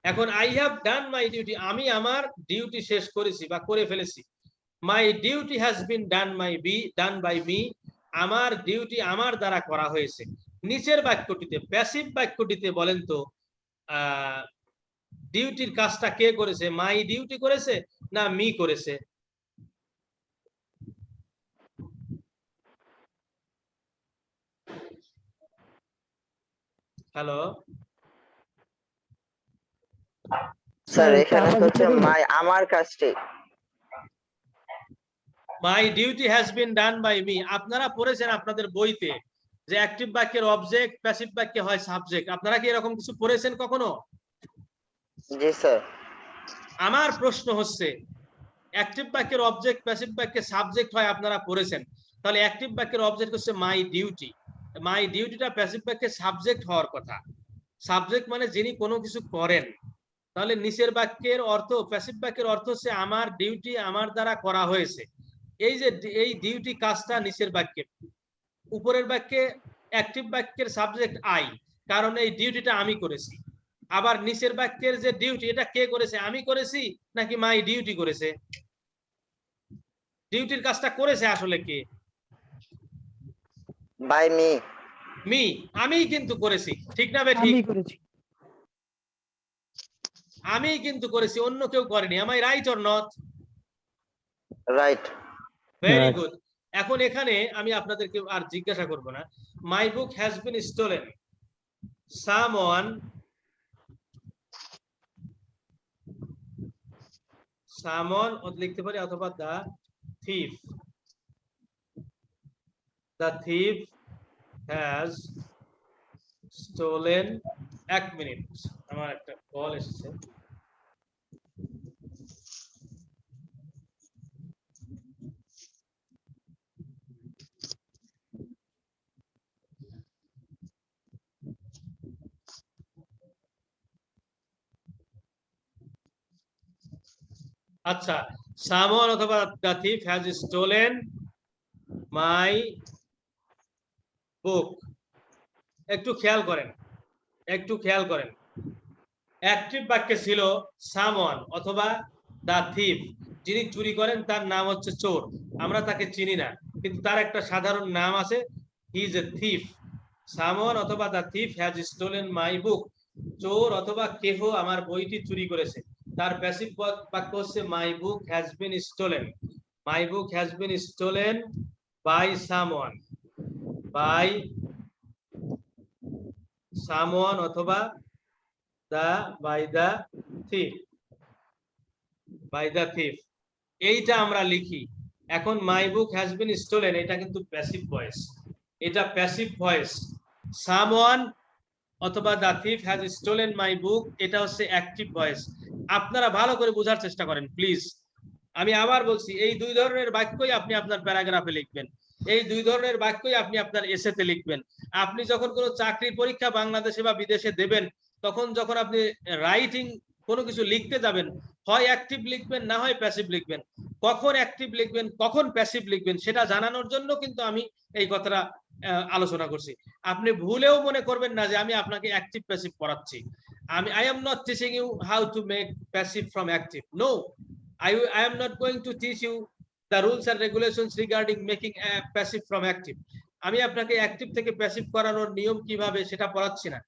এখন I have done my duty, আমি আমার ডিউটি শেষ করেছি বা করে ফেলেছি। My duty has been done by me, আমার ডিউটি আমার দ্বারা করা হয়েছে। নিচের বাক্যটিতে, প্যাসিভ বাক্যটিতে বলেন তো ডিউটির কাজটা কে করেছে? মাই ডিউটি করেছে না মি করেছে? হ্যালো, স্যার স্যার এখানে আবার তো হচ্ছে লিখতে বলবো? আমার কাজটি my duty has been done by me. আপনারা পড়েছেন আপনাদের বইতে যে অ্যাক্টিভ বাক্যের অবজেক্ট, প্যাসিভ বাক্যে হয় সাবজেক্ট। আপনারা কি এরকম কিছু পড়েছেন কখনো? জি স্যার। আমার প্রশ্ন হচ্ছে, অ্যাক্টিভ বাক্যের অবজেক্ট, প্যাসিভ বাক্যে সাবজেক্ট হয়, আপনারা পড়েছেন। তাহলে অ্যাক্টিভ বাক্যের অবজেক্ট হচ্ছে মাই ডিউটি। মাই ডিউটিটা প্যাসিভ বাক্যে সাবজেক্ট হওয়ার কথা। সাবজেক্ট মানে যিনি কোনো কিছু করেন। তাহলে নিচের বাক্যের অর্থ, প্যাসিভ বাক্যের অর্থ হচ্ছে আমার ডিউটি আমার দ্বারা করা হয়েছে। এই যে এই ডিউটি কাজটা নিচের বাক্যে। উপরের বাক্যে অ্যাক্টিভ বাক্যের সাবজেক্ট আই, কারণ এই ডিউটিটা আমি করেছি। আবার নিচের বাক্যের যে ডিউটি, এটা কে করেছে? আমি করেছি নাকি মাই ডিউটি করেছে? ডিউটির কাজটা করেছে আসলে কে? By me. মি। আমিই কিন্তু করেছি, ঠিক না বে? ঠিক, আমি করেছি। আমিই কিন্তু করেছি, অন্য কেউ করেনি। am I right or not? Right. Very Right. Good. এখন এখানে আমি আপনাদেরকে আর জিজ্ঞাসা করব না। My book has been stolen. Someone লিখতে পারি, অথবা the thief. The thief has stolen. এক মিনিট, আমার একটা কল এসেছে। আচ্ছা, সামন অথবা the thief has stolen my book. একটু খেয়াল করেন, একটু খেয়াল করেন। অ্যাক্টিভ বাক্যে ছিল সামওয়ান অথবা দা থিফ। যিনি চুরি করেন তার নাম হচ্ছে চোর। আমরা তাকে চিনি না, কিন্তু তার একটা সাধারণ নাম আছে, he is a thief. Someone অথবা the thief has stolen my book. চোর অথবা কেহ আমার বইটি চুরি করেছে। তার প্যাসিভ বাক্য হচ্ছে my book has been stolen. My book has been stolen by someone. By someone অথবা by the thief. By the thief এইটা আমরা লিখি। এখন মাই বুক হ্যাজ বিন স্টোলেন, এটা কিন্তু প্যাসিভ ভয়েস। এটা প্যাসিভ ভয়েস। সামওয়ান অথবা the thief has stolen my book, এটা হচ্ছে অ্যাক্টিভ ভয়েস। আপনারা ভালো করে বোঝার চেষ্টা করেন প্লিজ। আমি আবার বলছি, এই দুই ধরনের বাক্যই আপনি আপনার প্যারাগ্রাফে লিখবেন। এই দুই ধরনের বাক্যই আপনি আপনার এসেতে লিখবেন। আপনি যখন কোনো চাকরির পরীক্ষা বাংলাদেশে বা বিদেশে দেবেন, তখন যখন আপনি রাইটিং কোনো কিছু লিখতে যাবেন, হয় অ্যাক্টিভ লিখবেন না হয় প্যাসিভ লিখবেন। কখন অ্যাক্টিভ লিখবেন কখন প্যাসিভ লিখবেন সেটা জানানোর জন্য কিন্তু আমি এই কথাটা আলোচনা করছি। আপনি ভুলেও মনে করবেন না যে আমি আপনাকে অ্যাক্টিভ প্যাসিভ পড়াচ্ছি। I am not teaching you how to make passive from active. No, I am not going to teach you the rules and regulations regarding making a passive from active. আমি আপনাকে active থেকে passive করানোর নিয়ম কিভাবে সেটা পড়াচ্ছি না।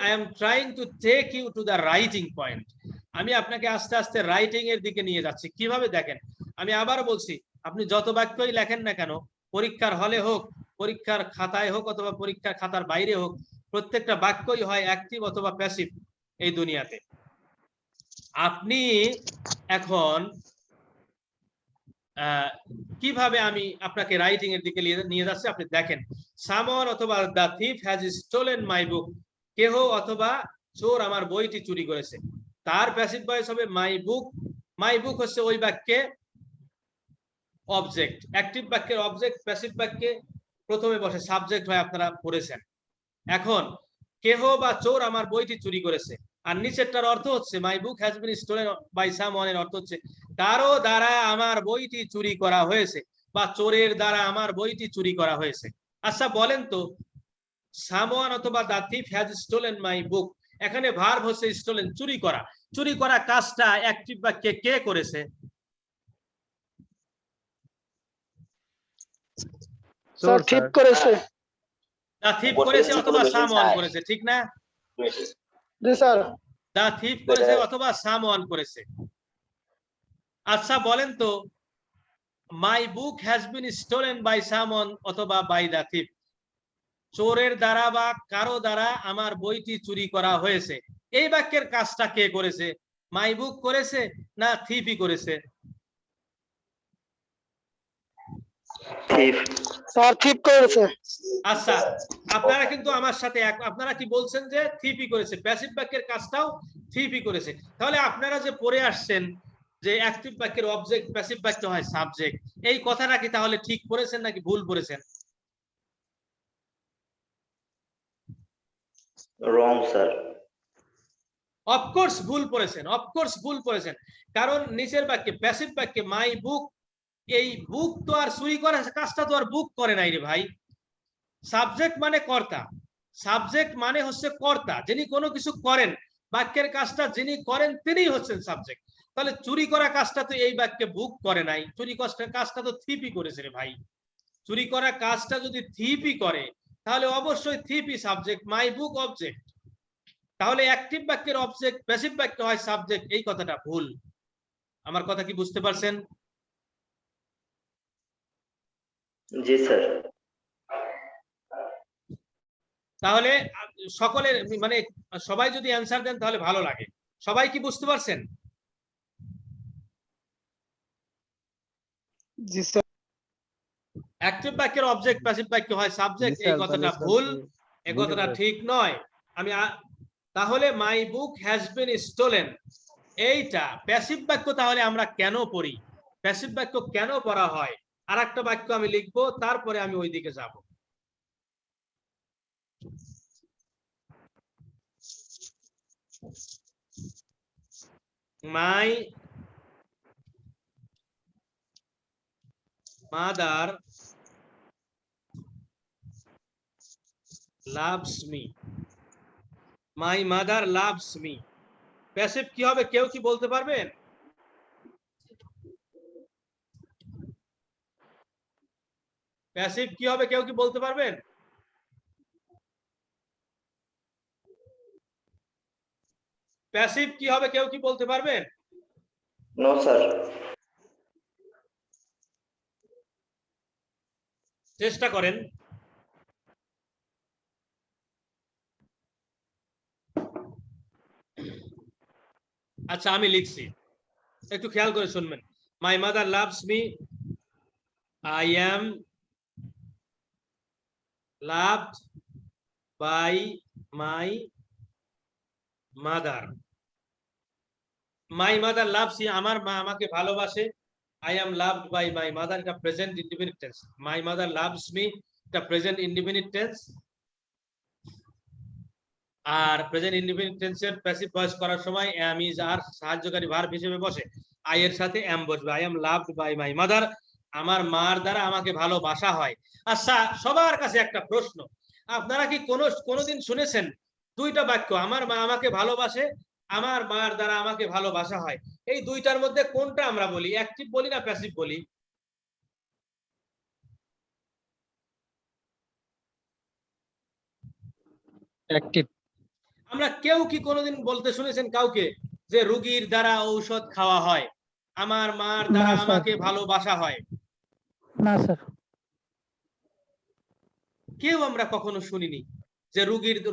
I am trying to take you to the writing point. আমি আপনাকে আস্তে আস্তে রাইটিং এর দিকে নিয়ে যাচ্ছি। কিভাবে দেখেন, আমি আবার বলছি, আপনি যত বাক্যই লেখেন না কেন, পরীক্ষার হলে হোক, পরীক্ষার খাতায় হোক, অথবা পরীক্ষার খাতার বাইরে হোক, প্রত্যেকটা বাক্যই হয় অ্যাক্টিভ অথবা প্যাসিভ এই দুনিয়াতে। আপনি এখন কিভাবে আমি আপনাকে রাইটিং এর দিকে নিয়ে যাচ্ছি আপনি দেখেন। সামওয়ান অথবা the thief has stolen my book. কেহ অথবা চোর আমার বইটি চুরি করেছে। তার প্যাসিভ ভয়েস হবে মাই বুক। মাই বুক হচ্ছে ওই বাক্যে অবজেক্ট। অ্যাক্টিভ বাক্যের অবজেক্ট প্যাসিভ বাক্যে প্রথমে বসে, সাবজেক্ট হয়, আপনারা পড়েছেন। এখন কেহ বা চোর আমার বইটি চুরি করেছে, আর নিচেরটার অর্থ হচ্ছে my book has been stolen by someone, এর অর্থ হচ্ছে কারো দ্বারা আমার বইটি চুরি করা হয়েছে, বা চোরের দ্বারা আমার বইটি চুরি করা হয়েছে। আচ্ছা বলেন তো, সামওয়ান অথবা the thief has stolen my book, এখানে ভার্ব হচ্ছে স্টোলেন, চুরি করা। চুরি করা কাজটা অ্যাক্টিভ বাক্যে কে করেছে? স্যার ঠিক করেছে। দা থিফ করেছে অথবা সামওয়ান করেছে, ঠিক না? জি স্যার। দা থিফ করেছে অথবা সামওয়ান করেছে। আচ্ছা বলেন তো, my book has been stolen by someone অথবা বাই দা থিফ, চোরের দ্বারা বা কারো দ্বারা আমার বইটি চুরি করা হয়েছে। এই বাক্যের কাজটা কে করেছে? মাই বুক করেছে না থিপই করেছে? থিফ। স্যার ঠিক করেছে। আচ্ছা, আপনারা কিন্তু আমার সাথে আপনারা কি বলছেন যে থিপই করেছে, প্যাসিভ বাক্যের কাজটাও থিপই করেছে। তাহলে আপনারা যে পড়ে আসছেন যে অ্যাকটিভ বাক্যের অবজেক্ট প্যাসিভ বাক্য হয় সাবজেক্ট, এই কথাটা কি তাহলে ঠিক পড়েছেন নাকি ভুল পড়েছেন? Wrong sir. অফকোর্স ভুল পড়েছেন, অফকোর্স ভুল পড়েছেন। কারণ নিচের বাক্যে প্যাসিভ বাক্যে মাই বুক, এই বুক তো আর চুরি করার কাজটা তো আর বুক করে নাই রে ভাই। সাবজেক্ট মানে কর্তা, সাবজেক্ট মানে হচ্ছে কর্তা, যিনি কোনো কিছু করেন, বাক্যের কাজটা যিনি করেন তিনিই হচ্ছেন সাবজেক্ট। তাহলে চুরি করা কাজটা তো এই বাক্যে বুক করে নাই, চুরি করার কাজটা তো থিপই করেছে রে ভাই। চুরি করা কাজটা যদি থিপই করে তাহলে অবশ্যই থিপই সাবজেক্ট, মাই বুক অবজেক্ট। তাহলে অ্যাকটিভ বাক্যের অবজেক্ট প্যাসিভ বাক্য হয় সাবজেক্ট, এই কথাটা ভুল। আমার কথা কি বুঝতে পারছেন? জি স্যার। তাহলে সকলের মানে সবাই যদি অ্যান্সার দেন তাহলে ভালো লাগে। সবাই কি বুঝতে পারছেন? জি স্যার। অ্যাকটিভ বাক্যের অবজেক্ট প্যাসিভ বাক্য হয় সাবজেক্ট, এই কথাটা ভুল, এই কথাটা ঠিক নয়। আমি তাহলে মাই বুক হ্যাজ বিন স্টোলেন, এইটা প্যাসিভ বাক্য। তাহলে আমরা কেন পড়ি, প্যাসিভ বাক্য কেন পড়া হয়? আর একটা বাক্য আমি লিখবো, তারপরে আমি ওই দিকে যাব। My mother loves me, my mother loves me। Passive কি হবে কেউ কি বলতে পারবেন? প্যাসিভ কি হবে কেউ কি বলতে পারবেন? প্যাসিভ কি হবে কেউ কি বলতে পারবেন? No sir. চেষ্টা করেন। আচ্ছা আমি লিখছি, একটু খেয়াল করে শুনবেন। My mother loves me, I am loved by my mother. My mother loves me, আমার মা আমাকে ভালোবাসে। I am loved by my mother, এটা present indefinite tense. My mother loves me, এটা প্রেজেন্ট ইনডিফিনিট টেন্স। আর প্রেজেন্ট ইনডিফিনিট টেন্সের passive voice করার সময় এম ইজ আর সাহায্যকারী ভার্ব হিসেবে বসে, আই এর সাথে এম বসবে। I am loved by my mother, আমার মার দ্বারা আমাকে ভালোবাসা হয়। আচ্ছা সবার কাছে একটা প্রশ্ন, আপনারা কি কোনোদিন শুনেছেন দুইটা বাক্য, আমার মা আমাকে ভালোবাসে, আমার মার দ্বারা আমাকে ভালোবাসা হয়, এই দুইটার মধ্যে কোনটা আমরা বলি, অ্যাকটিভ বলি না প্যাসিভ বলি? অ্যাক্টিভ। আমরা কেউ কি কোনোদিন বলতে শুনেছেন কাউকে যে রোগীর দ্বারা ঔষধ খাওয়া হয়, আমার মার দ্বারা না, স্যার। আমাকে ভালোবাসা হয়? না স্যার। কেউ আমরা কখনো শুনিনি যে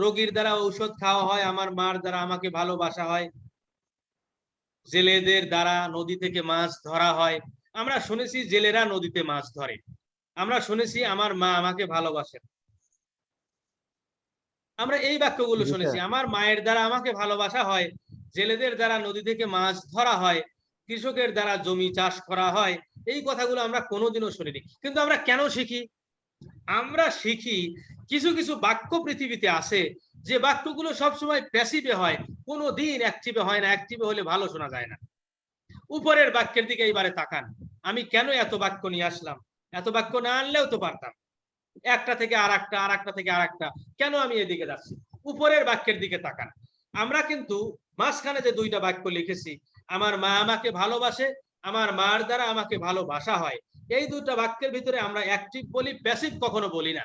রোগীর দ্বারা ঔষধ খাওয়া হয়, আমার মার দ্বারা আমাকে ভালোবাসা হয়। জেলেদের দ্বারা নদী থেকে মাছ ধরা হয়, আমরা শুনেছি জেলেরা নদীতে মাছ ধরে, আমরা শুনেছি আমার মা আমাকে ভালোবাসেন। আমরা এই বাক্যগুলো শুনেছি, আমার মায়ের দ্বারা আমাকে ভালোবাসা হয়, জেলেদের দ্বারা নদী থেকে মাছ ধরা হয়, কৃষকের দ্বারা জমি চাষ করা হয়। এই কথাগুলো আমরা কোনোদিনও শুনিনি। কিন্তু আমরা কেন শিখি? আমরা শিখি কিছু কিছু বাক্য পৃথিবীতে আছে যে বাক্যগুলো সবসময় প্যাসিভে হয়, কোনোদিন অ্যাক্টিভে হয় না। অ্যাক্টিভে হলে ভালো শোনা যায় না। উপরের বাক্যের দিকে এইবারে তাকান, আমি কেন এত বাক্য নিয়ে আসলাম? এত বাক্য না আনলেও তো পারতাম, একটা থেকে আর একটা, আর একটা থেকে আর একটা, কেন আমি এদিকে যাচ্ছি? উপরের বাক্যের দিকে তাকান। আমরা কিন্তু মাঝখানে যে দুইটা বাক্য লিখেছি, আমার মা আমাকে ভালোবাসে, আমার মার দ্বারা আমাকে ভালোবাসা হয়, এই দুইটা বাক্যের ভিতরে আমরা অ্যাক্টিভ বলি, প্যাসিভ কখনো বলি না।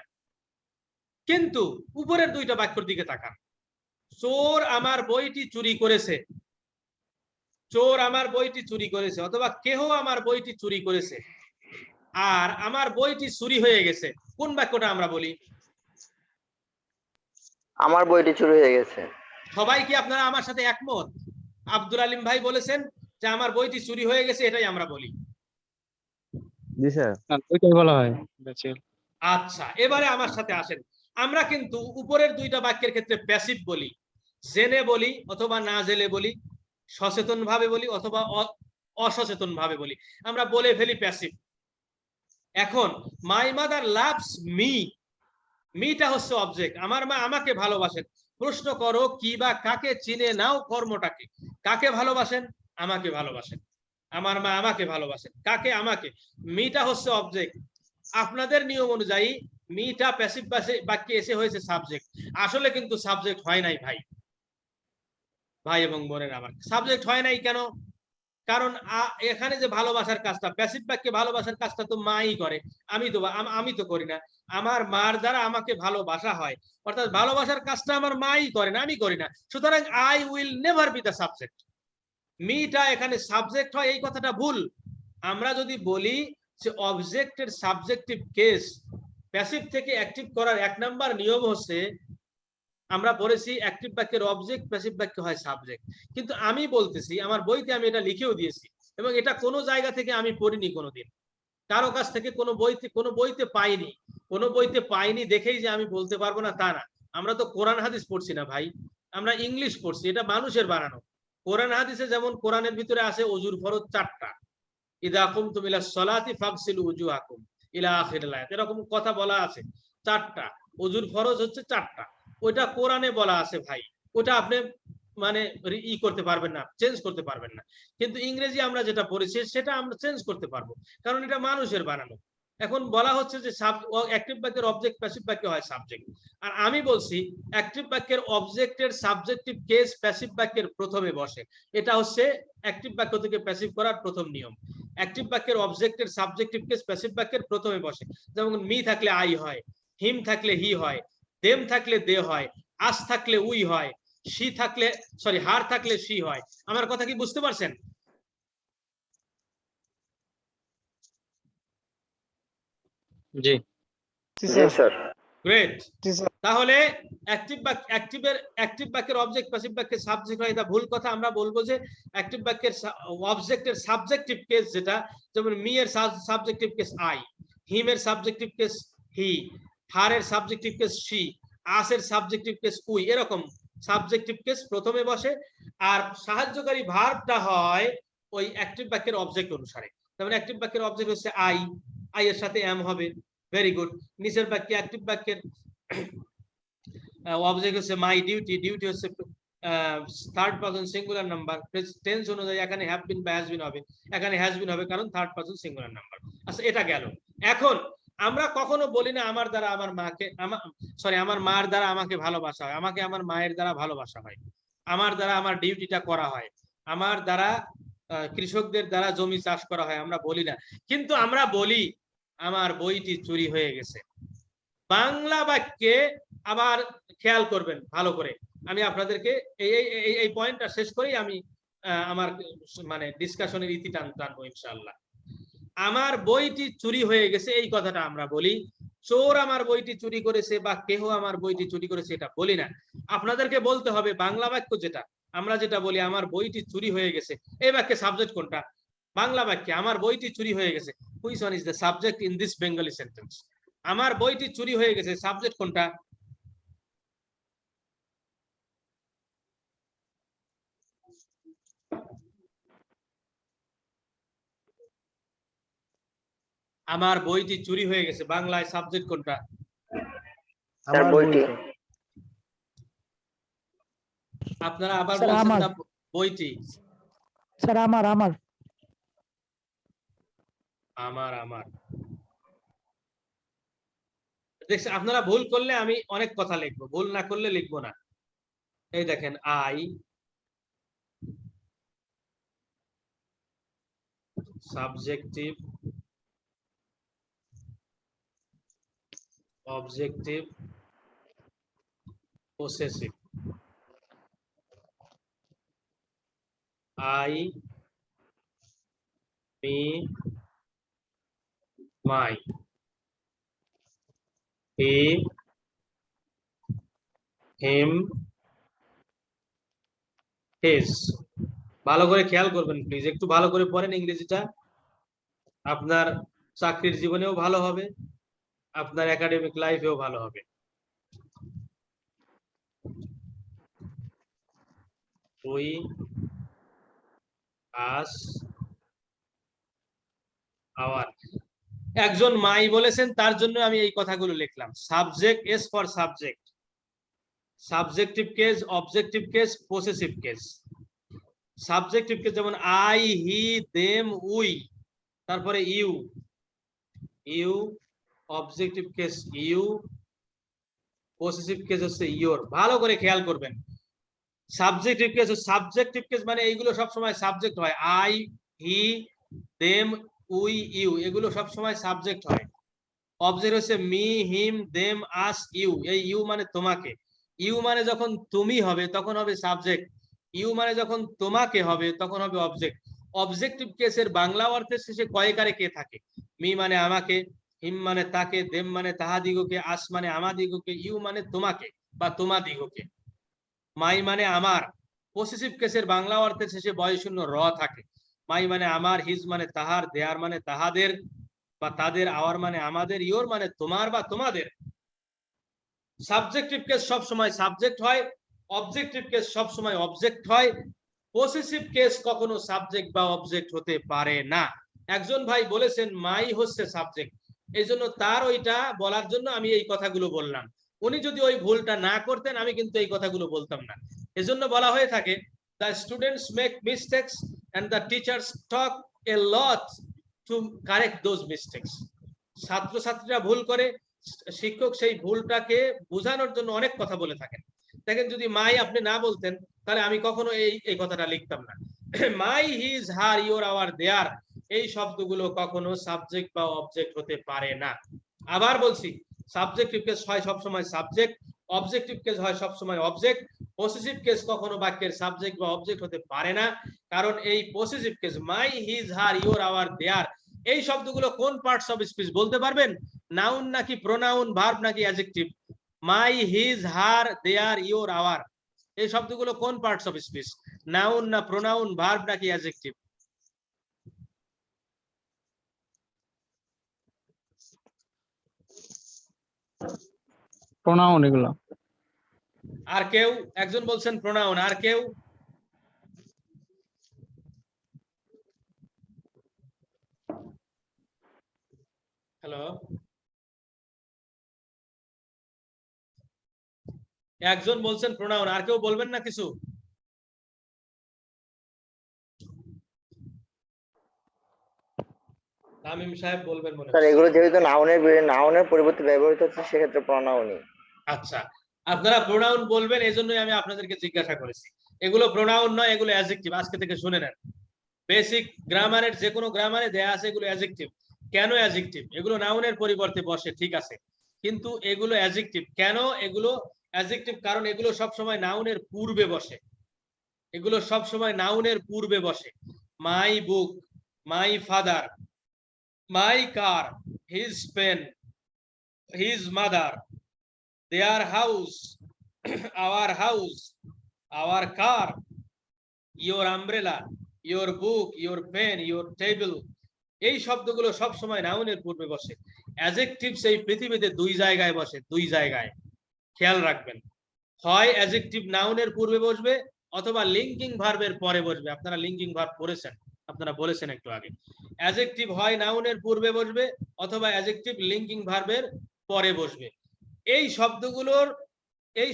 কিন্তু উপরের দুইটা বাক্যের দিকে তাকান, চোর আমার বইটি চুরি করেছে, চোর আমার বইটি চুরি করেছে, অথবা কেহ আমার বইটি চুরি করেছে, আর আমার বইটি চুরি হয়ে গেছে, কোন বাক্যটা আমরা বলি? আমার বইটি চুরি হয়ে গেছে। সবাই কি আপনারা আমার সাথে একমত? আব্দুল আলিম ভাই বলেছেন যে আমার বইটি চুরি হয়ে গেছে, এটাই আমরা বলি। জি স্যার। ওইটাই বলা হয়। আচ্ছা, এবারে আমার সাথে আসেন। আমরা কিন্তু উপরের দুইটা বাক্যের ক্ষেত্রে প্যাসিভ বলি, জেনে বলি অথবা না জেনে বলি, সচেতন ভাবে বলি অথবা অসচেতন ভাবে বলি, আমরা বলে ফেলি প্যাসিভ। এখন মাই মাদার লাভস মি, মিটা হচ্ছে অবজেক্ট। আমার মা আমাকে ভালোবাসেন। প্রশ্ন করো কি বা কাকে চিনে নাও কর্মটাকে। কাকে ভালোবাসেন? আমাকে ভালোবাসেন। আমার মা আমাকে ভালোবাসেন। কাকে? আমাকে। মিটা হচ্ছে অবজেক্ট। আপনাদের নিয়ম অনুযায়ী মিটা প্যাসিভ বাক্যে এসে হয়েছে সাবজেক্ট। আসলে কিন্তু সাবজেক্ট হয় নাই ভাই। ভাই এবং বোনের আমার, সাবজেক্ট হয় নাই কেন? কারণ এখানে যে ভালোবাসার কাজটা, প্যাসিভ বাক্যে ভালোবাসার কাজটা তো মাই করে, আমি তো করি না। আমার মার দ্বারা আমাকে ভালোবাসা হয়, অর্থাৎ ভালোবাসার কাজটা আমার মাই করে না, আমি করি না। সুতরাং I will never be the subject. মিটা এখানে সাবজেক্ট হয়, এই কথাটা ভুল। আমরা যদি বলি যে অবজেক্টের সাবজেক্টিভ কেস প্যাসিভ থেকে অ্যাক্টিভ করার 1 নাম্বার নিয়ম হচ্ছে, আমরা পড়েছি অ্যাক্টিভ বাক্যের অবজেক্ট, প্যাসিভ বাক্য হয় সাবজেক্ট। কিন্তু আমি বলতেছি, আমার বইতে আমি এটা লিখেও দিয়েছি, এবং এটা কোনো জায়গা থেকে আমি পড়িনি কোনোদিন, কারো কাছ থেকে কোনো বইতে পাইনি। কোনো বইতে পাইনি দেখেই যে আমি বলতে পারবো না তা না। আমরা তো কোরআন হাদিস পড়ছি না ভাই, আমরা ইংলিশ পড়ছি, এটা মানুষের বানানো। কোরআন হাদিসে যেমন কোরআনের ভিতরে আছে অজুর ফরজ 4টা, ইদা কুমতুম ইলা সলাতি ফাগসিলু উজুহাকুম ইলা আখিরিল আয়াত, এরকম কথা বলা আছে 4টা। অজুর ফরজ হচ্ছে 4টা, ওইটা কোরআনে বলা আছে ভাই। ওটা আপনি মানে করতে পারবেন না, চেঞ্জ করতে পারবেন না। কিন্তু ইংরেজি আমরা যেটা পড়েছি সেটা আমরা চেঞ্জ করতে পারবো, কারণ এটা মানুষের বানানো। এখন বলা হচ্ছে যে অ্যাক্টিভ বাক্যের অবজেক্ট, প্যাসিভ বাক্য হয় সাবজেক্ট। আর আমি বলছি অ্যাক্টিভ বাক্যের অবজেক্টের সাবজেক্টিভ কেস প্যাসিভ বাক্যের প্রথমে বসে। এটা হচ্ছে অ্যাক্টিভ বাক্য থেকে প্যাসিভ করার প্রথম নিয়ম। অ্যাক্টিভ বাক্যের অবজেক্টের সাবজেক্টিভ কেস প্যাসিভ বাক্যের প্রথমে বসে। যেমন মি থাকলে আই হয়, হিম থাকলে হি হয়, দেম থাকলে দে হয়, আস থাকলে উই হয়, হার থাকলে সি হয়। আমার কথা কি বুঝতে পারছেন? জি জি স্যার। গ্রেট। জি স্যার। তাহলে অ্যাক্টিভ বাক্যের অবজেক্ট প্যাসিভ বাক্যের সাবজেক্ট হয়, এটা ভুল কথা। আমরা বলবো যে অ্যাক্টিভ বাক্যের অবজেক্টের সাবজেক্টিভ কেস যেটা, যেমন মি এর সাবজেক্টিভ কেস আই, হিম এর সাবজেক্টিভ কেস হি, হার এর সাবজেক্টিভ কেস সি, আস এর সাবজেক্টিভ কেস উই, এরকম সাবজেক্টিভ কেস প্রথমে বসে। আর সাহায্যকারী ভার্বটা হয় ওই অ্যাক্টিভ বাক্যের অবজেক্ট অনুসারে। যেমন অ্যাক্টিভ বাক্যের অবজেক্ট হচ্ছে আই, আই এর সাথে এম হবে। Very good. নিচের বাক্যে অ্যাক্টিভ বাক্যের অবজেক্ট হচ্ছে মাই ডিউটি, ডিউটি হচ্ছে third person singular number. Tense অনুযায়ী এখানে হ্যাভ বিন বা হ্যাজ বিন হবে, এখানে হ্যাজ বিন হবে কারণ থার্ড পারসন সিঙ্গুলার নাম্বার। আচ্ছা, এটা গেল। এখন আমরা কখনো বলি না আমার দ্বারা আমার মাকে, আমার মার দ্বারা আমাকে ভালোবাসা হয়, আমাকে আমার মায়ের দ্বারা ভালোবাসা হয়, আমার দ্বারা আমার ডিউটিটা করা হয়, আমার দ্বারা কৃষকদের দ্বারা জমি চাষ করা হয়, আমরা বলি না। কিন্তু আমরা বলি আমার বইটি চুরি হয়ে গেছে। বাংলা বাক্যে আবার খেয়াল করবেন ভালো করে, আমি আপনাদেরকে এই পয়েন্টটা শেষ করেই আমি আমার মানে ডিসকাশনের ইতি টানবো ইনশাআল্লাহ। আমার বইটি চুরি হয়ে গেছে এই কথাটা আমরা বলি, চোর আমার বইটি চুরি করেছে বা কেহ আমার বইটি চুরি করেছে এটা বলি না। আপনাদেরকে বলতে হবে বাংলা বাক্য যেটা আমরা যেটা বলি আমার বইটি চুরি হয়ে গেছে, এই বাক্যে সাবজেক্ট কোনটা? বাংলা বাক্যে আমার বইটি চুরি হয়ে গেছে, which one is the subject in this Bengali sentence? আমার বইটি চুরি হয়ে গেছে, সাবজেক্ট কোনটা? আমার বইটি চুরি হয়ে গেছে, বাংলায় সাবজেক্ট কোনটা? স্যার বইটি। আপনারা আবার স্যার বলছেন আমার। না বইটি। স্যার আমার আমার আমার আমার দেখছেন, আপনারা ভুল করলে আমি অনেক কথা লিখবো, ভুল না করলে লিখবো না। এই দেখেন, I subjective objective possessive, I me my, he him, his. ভালো করে খেয়াল করবেন প্লিজ, একটু ভালো করে পড়েন ইংরেজিটা, আপনার চাকরির জীবনেও ভালো হবে, আপনার একাডেমিক লাইফেও ভালো হবে। We, us, our. একজন মাই বলেছেন, তার জন্য আমি এই কথাগুলো লিখলাম। Subject, S for subject, subjective case, objective case, possessive case. Subjective case যেমন আই, হি, দেম, উই, তারপরে you, you. Objective case you, possessive case হচ্ছে ইওর। ভালো করে খেয়াল করবেন। সাবজেক্টিভ কেস মানে এইগুলো সব সময় সাবজেক্ট হয়। I, he, them, we, you, এগুলো সব সময় সাবজেক্ট হয়। অবজেক্ট হচ্ছে me, him, them, us, you. এই ইউ মানে তোমাকে। ইউ মানে যখন তুমি হবে তখন হবে সাবজেক্ট, ইউ মানে যখন তোমাকে হবে তখন হবে অবজেক্ট। অবজেক্টিভ কেসের বাংলা অর্থের শেষে কয়কারে কে থাকে? মি মানে আমাকে, হিম মানে তাকে, দেম মানে তাহাদিগকে, আস মানে আমাদিগকে, ইউ মানে তোমাকে বা তোমাদিগকে, মাই মানে আমার। পসেসিভ কেসের বাংলা অর্থের শেষে বয়শূন্য র থাকে। মাই মানে আমার, হিজ মানে তাহার, দেয়ার মানে তাহাদের বা তাদের, আওয়ার মানে আমাদের, ইওর মানে তোমার বা তোমাদের। সাবজেক্টিভ কেস সব সময় সাবজেক্ট হয়, অবজেক্টিভ কেস সব সময় অবজেক্ট হয়। পসেসিভ কেস কখনো সাবজেক্ট বা অবজেক্ট হতে পারে না। একজন ভাই বলেছেন মাই হচ্ছে সাবজেক্ট, এই জন্য তার ওইটা বলার জন্য আমি এই কথাগুলো বললাম। উনি যদি ওই ভুলটা না করতেন আমি কিন্তু এই কথাগুলো বলতাম না। এজন্য বলা হয়ে থাকে the students make mistakes and the teachers talk a lot to correct those mistakes. ছাত্রছাত্রীরা ভুল করে, শিক্ষক সেই ভুলটাকে বোঝানোর জন্য অনেক কথা বলে থাকেন। দেখেন যদি মাই আপনি না বলতেন তাহলে আমি কখনো এই কথাটা লিখতাম না। মাই, his, her, your, our, their, এই শব্দগুলো কখনো সাবজেক্ট বা অবজেক্ট হতে পারে না। আবার বলছি, সাবজেক্টিভ কেস হয় সবসময় সাবজেক্ট, অবজেক্টিভ কেস হয় সবসময় অবজেক্ট। পসেসিভ কেস কখনো বাক্যের সাবজেক্ট বা অবজেক্ট হতে পারে না, কারণ এই possessive case my, his, her, your, our, their, এই শব্দগুলো কোন পার্টস অফ স্পিচ বলতে পারবেন? নাউন নাকি প্রোনাউন, ভার্ব নাকি adjective? My, his, her, their, your, our, এই শব্দগুলো কোন পার্টস অফ স্পিচ? নাউন না প্রোনাউন, ভার্ব নাকি অ্যাডজেক্টিভ? প্রোনাউন এগুলো। আর কেউ? একজন বলছেন প্রোনাউন, আর কেউ? হ্যালো, একজন বলছেন প্রোনাউন, আর কেউ বলবেন না কিছু? তামিম সাহেব বলবেন মনে স্যার হচ্ছে। এগুলো যেহেতু নাউনের পরিবর্তে ব্যবহৃত হচ্ছে সেক্ষেত্রে প্রনাউনই। আচ্ছা, আপনারা প্রোনাউন বলবেন, এজন্যই আমি আপনাদেরকে জিজ্ঞাসা করেছি। এগুলো প্রোনাউন নয়, এগুলো অ্যাডজেক্টিভ, আজকে থেকে শুনে নেন। বেসিক গ্রামারের যে কোনো গ্রামারে দেয়া আছে এগুলো অ্যাডজেক্টিভ। কেন অ্যাডজেক্টিভ? এগুলো নাউনের পরিবর্তে বসে, ঠিক আছে, কিন্তু এগুলো অ্যাডজেক্টিভ কেন? এগুলো অ্যাডজেক্টিভ কারণ এগুলো সব সময় নাউনের পূর্বে বসে, এগুলো সব সময় নাউনের পূর্বে বসে। My book, my father, my car, his pen, his mother, their house, our house, our car, your umbrella, your book, your pen, your table, এই শব্দগুলো সব সময় নাউনের পূর্বে বসে। অ্যাডজেক্টিভস এই পৃথিবীতে দুই জায়গায় বসে, দুই জায়গায়, খেয়াল রাখবেন। হয় অ্যাডজেক্টিভ নাউনের পূর্বে বসবে অথবা লিঙ্কিং ভার্বের পরে বসবে। আপনারা লিঙ্কিং ভার্ব পড়েছেন, আপনারা বলেছেন একটু আগে। অ্যাডজেক্টিভ হয় নাউনের পূর্বে বসবে অথবা অ্যাডজেক্টিভ লিঙ্কিং ভার্বের পরে বসবে। এই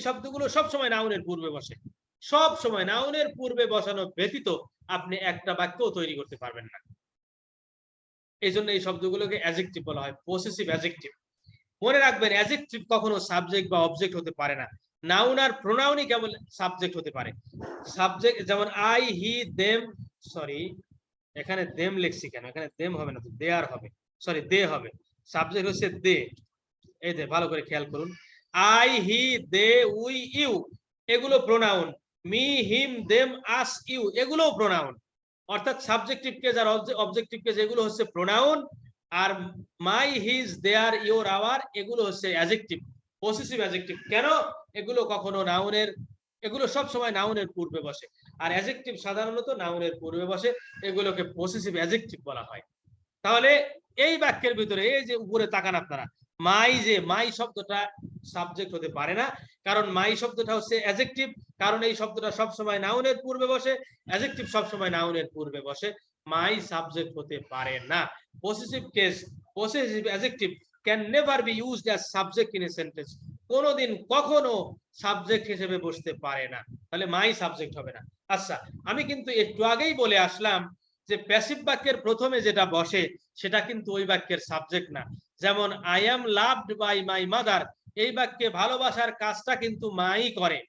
শব্দগুলো সব সময় নাউনের পূর্বে বসে, সব সময় নাউনের পূর্বে বসানো ব্যতীত আপনি একটা বাক্য তৈরি করতে পারবেন না। এই জন্য এই শব্দগুলোকে অ্যাডজেক্টিভ বলা হয়, পসেসিভ অ্যাডজেক্টিভ। মনে রাখবেন, অ্যাডজেক্টিভ কখনো সাবজেক্ট বা অবজেক্ট হতে পারে না। নাউন আর প্রোনাউনই কেবল সাবজেক্ট হতে পারে। সাবজেক্ট যেমন আই, হি, দেম, সরি এখানে দেম লিখছি কেন? এখানে দেম হবে না তো, দেয়ার হবে, সরি দে হবে। সাবজেক্ট হচ্ছে দে, এই যে ভালো করে খেয়াল করুন। I, he, they, we, you, এগুলো pronoun. Me, him, them, us, you, এগুলোও প্রোনাউন। অর্থাৎ সাবজেক্টিভ কেস আর অবজেক্টিভ কেস এগুলো হচ্ছে প্রোনাউন, আর my, his, their, your, our এগুলো হচ্ছে অ্যাডজেক্টিভ। পসেসিভ অ্যাডজেক্টিভ কেন? এগুলো কখনো নাউনের, এগুলো সব সময় নাউনের পূর্বে বসে, আর অ্যাডজেক্টিভ সাধারণত নাউনের পূর্বে বসে, এগুলোকে পসেসিভ অ্যাডজেক্টিভ বলা হয়। তাহলে এই বাক্যের ভিতরে এই যে উপরে তাকান আপনারা, মাই, যে মাই শব্দটা সাবজেক্ট হতে পারে না, কারণ মাই শব্দটা হচ্ছে অ্যাডজেক্টিভ, কারণ এই শব্দটা সব সময় নাউনের পূর্বে বসে, অ্যাডজেক্টিভ সব সময় নাউনের পূর্বে বসে, মাই সাবজেক্ট হতে পারে না। Possessive case, possessive adjective can never be used as subject in a sentence, কোনোদিন কখনো সাবজেক্ট হিসেবে বসতে পারে না, তাহলে মাই সাবজেক্ট হবে না। আচ্ছা, আমি কিন্তু একটু আগেই বলে আসলাম যে প্যাসিভ বাক্যের প্রথমে যেটা বসে সেটা কিন্তু ওই বাক্যের সাবজেক্ট না। যেমন I am loved by my mother, এই বাক্যে ভালোবাসার কাজটা কিন্তু মাই করে,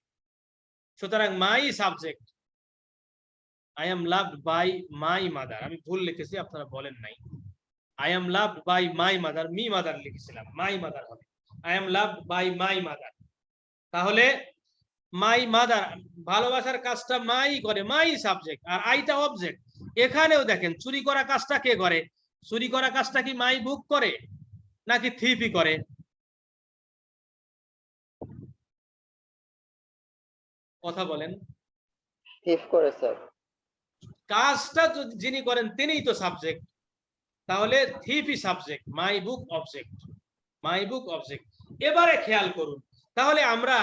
সুতরাং my subject. I am loved by my mother, আমি ভুল লিখেছি, আপনারা বলেন নাই। I am loved by my mother, me mother লিখেছিলাম, মাই মাদার হবে। I am loved by my mother, তাহলে মাই মাদার, ভালোবাসার কাজটা মাই করে, মাই সাবজেক্ট, আর আইটা অবজেক্ট। এখানেও দেখেন চুরি করা কাজটা কে করে? চুরি করা কাজটা কি মাই বুক করে নাকি থিপই করে? কথা বলেন। থিফ করে স্যার। কাজটা যিনি করেন তিনিই তো সাবজেক্ট, তাহলে থিপই সাবজেক্ট, মাই বুক অবজেক্ট, মাই বুক অবজেক্ট। এবারে খেয়াল করুন, তাহলে আমরা,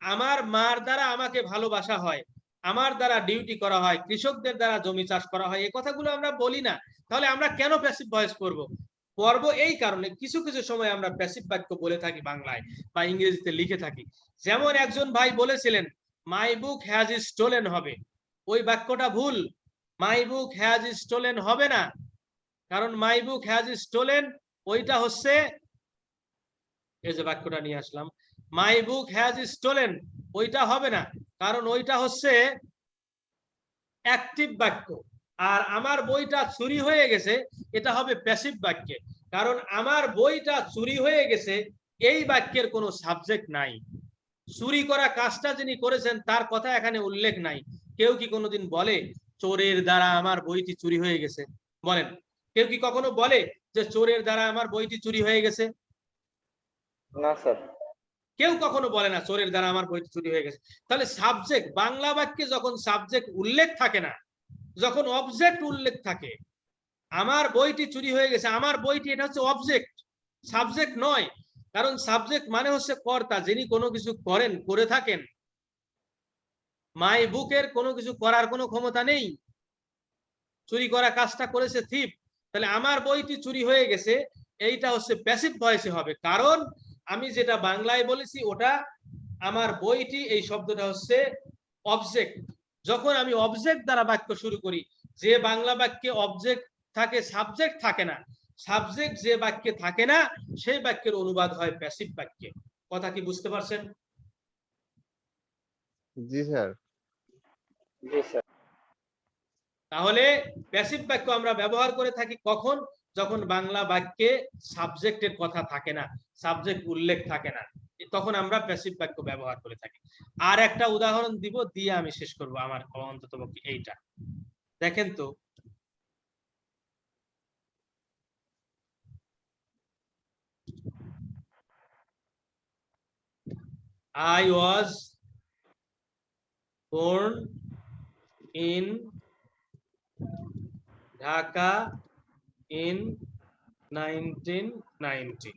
আমার মার দ্বারা আমাকে ভালোবাসা হয়, আমার দ্বারা ডিউটি করা হয়, কৃষকদের দ্বারা জমি চাষ করা হয়, এই কথাগুলো আমরা বলি না, তাহলে আমরা কেন প্যাসিভ ভয়েস করব? এই কারণে কিছু কিছু সময় আমরা প্যাসিভ বাক্য বলে থাকি বাংলায় বা ইংরেজিতে লিখে থাকি। যেমন একজন ভাই বলেছিলেন মাই বুক হ্যাজ স্টোলেন হবে, ওই বাক্যটা ভুল, মাই বুক হ্যাজ স্টোলেন হবে না, কারণ মাই বুক হ্যাজ স্টোলেন ওইটা হচ্ছে, এই যে বাক্যটা নিয়ে আসলাম, মাই বুক হ্যাজ স্টোলেন ওইটা হবে না, কারণ ওইটা হচ্ছে অ্যাক্টিভ বাক্য। আর আমার বইটা চুরি হয়ে গেছে, এটা হবে প্যাসিভ বাক্যে, কারণ আমার বইটা চুরি হয়ে গেছে এই বাক্যের কোনো সাবজেক্ট নাই, চুরি করা কাজটা যিনি করেছেন তার কথা এখানে উল্লেখ নাই। কেউ কি কোনোদিন বলে চোরের দ্বারা আমার বইটি চুরি হয়ে গেছে? বলেন, কেউ কি কখনো বলে যে চোরের দ্বারা আমার বইটি চুরি হয়ে গেছে? না স্যার। কেউ কখনো বলে না চোরের দ্বারা আমার বইটি চুরি হয়ে গেছে। তাহলে সাবজেক্ট, বাংলা বাক্যে যখন সাবজেক্ট উল্লেখ থাকে না, যখন অবজেক্ট উল্লেখ থাকে, আমার বইটি চুরি হয়ে গেছে, আমার বইটি, এটা হচ্ছে অবজেক্ট, সাবজেক্ট নয়। কারণ সাবজেক্ট মানে হচ্ছে কর্তা, যিনি কোনো কিছু করেন, করে থাকেন। মাই বুকের কোনো কিছু করার কোনো ক্ষমতা নেই, চুরি করা কাজটা করেছে থিপ, তাহলে আমার বইটি চুরি হয়ে গেছে, এইটা হচ্ছে প্যাসিভ ভয়েসে হবে, কারণ আমি যেটা বাংলায় বলেছি ওটা আমার বইটি, এই শব্দটা হচ্ছে অবজেক্ট। যখন আমি অবজেক্ট দ্বারা বাক্য শুরু করি, যে বাংলা বাক্যে অবজেক্ট থাকে, সাবজেক্ট থাকে না, সাবজেক্ট যে বাক্যে থাকে না সেই বাক্যের অনুবাদ হয় প্যাসিভ বাক্যে। কথা কি বুঝতে পারছেন? জি স্যার। জি স্যার। তাহলে প্যাসিভ বাক্য আমরা ব্যবহার করে থাকি কখন? যখন বাংলা বাক্যে সাবজেক্টের কথা থাকে না, সাবজেক্ট উল্লেখ থাকে না, তখন আমরা প্যাসিভ বাক্য ব্যবহার করে থাকি। আর একটা উদাহরণ দিব, দিয়ে আমি শেষ করব আমার অন্ততপক্ষে এইটা। দেখেন তো, I was born in Dhaka in 1990।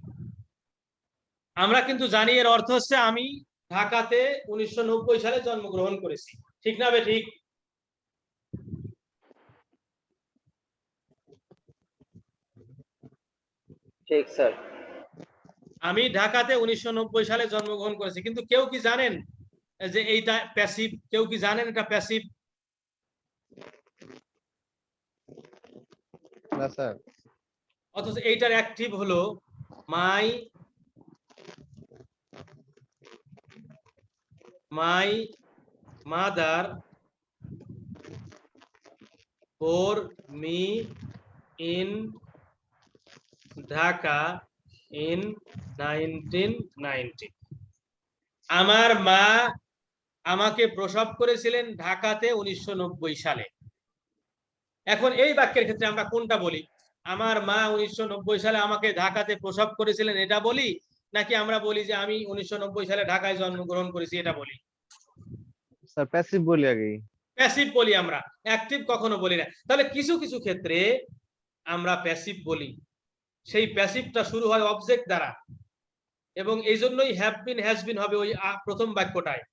আমরা কিন্তু জানি এর অর্থ হচ্ছে আমি ঢাকাতে 1990 সালে জন্মগ্রহণ করেছি, ঠিক না ঠিক? ঠিক স্যার। আমি ঢাকাতে 1990 সালে জন্মগ্রহণ করেছি, কিন্তু কেউ কি জানেন যে এইটা প্যাসিভ? কেউ কি জানেন এটা প্যাসিভ? না স্যার। অথচ এইটার অ্যাক্টিভ হলো my mother for me in Dhaka in 1990। আমার মা আমাকে প্রসব করেছিলেন ঢাকাতে 1990 সালে। এখন এই বাক্যের ক্ষেত্রে আমরা কোনটা বলি? আমার মা 1990 সালে আমাকে ঢাকাতে প্রসব করেছিলেন এটা বলি, নাকি আমরা বলি যে আমি 1990 সালে ঢাকায় জন্মগ্রহণ করেছি, এটা বলি? স্যার প্যাসিভ বলি আগে। প্যাসিভ বলি আমরা, অ্যাক্টিভ কখনো বলি না। তাহলে কিছু কিছু ক্ষেত্রে আমরা প্যাসিভ বলি, সেই প্যাসিভটা শুরু হয় অবজেক্ট দ্বারা, এবং এই জন্যই হ্যাভ বিন হ্যাজ বিন হবে ওই প্রথম বাক্যটায়।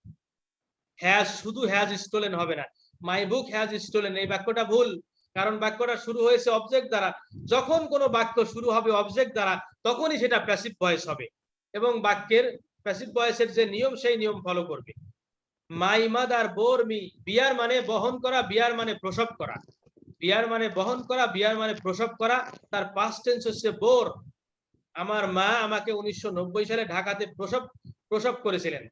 হ্যাজ, শুধু হ্যাজ স্টোলেন হবে না। মাই বুক হ্যাজ স্টোলেন, এই বাক্যটা ভুল, কারণ বাক্যটা শুরু হয়েছে অবজেক্ট দ্বারা। যখন কোনো বাক্য শুরু হবে অবজেক্ট দ্বারা তখনই সেটা প্যাসিভ ভয়েস হবে, এবং বাক্যের প্যাসিভ ভয়েসের যে নিয়ম সেই নিয়ম ফলো করবে। মাই মাদার বোর মি, বিয়ার মানে বহন করা, বিয়ার মানে প্রসব করা, বিয়ার মানে বহন করা, বিয়ার মানে প্রসব করা, তার পাস্ট টেন্স হচ্ছে বোর। আমার মা আমাকে 1990 সালে ঢাকাতে প্রসব করেছিলেন,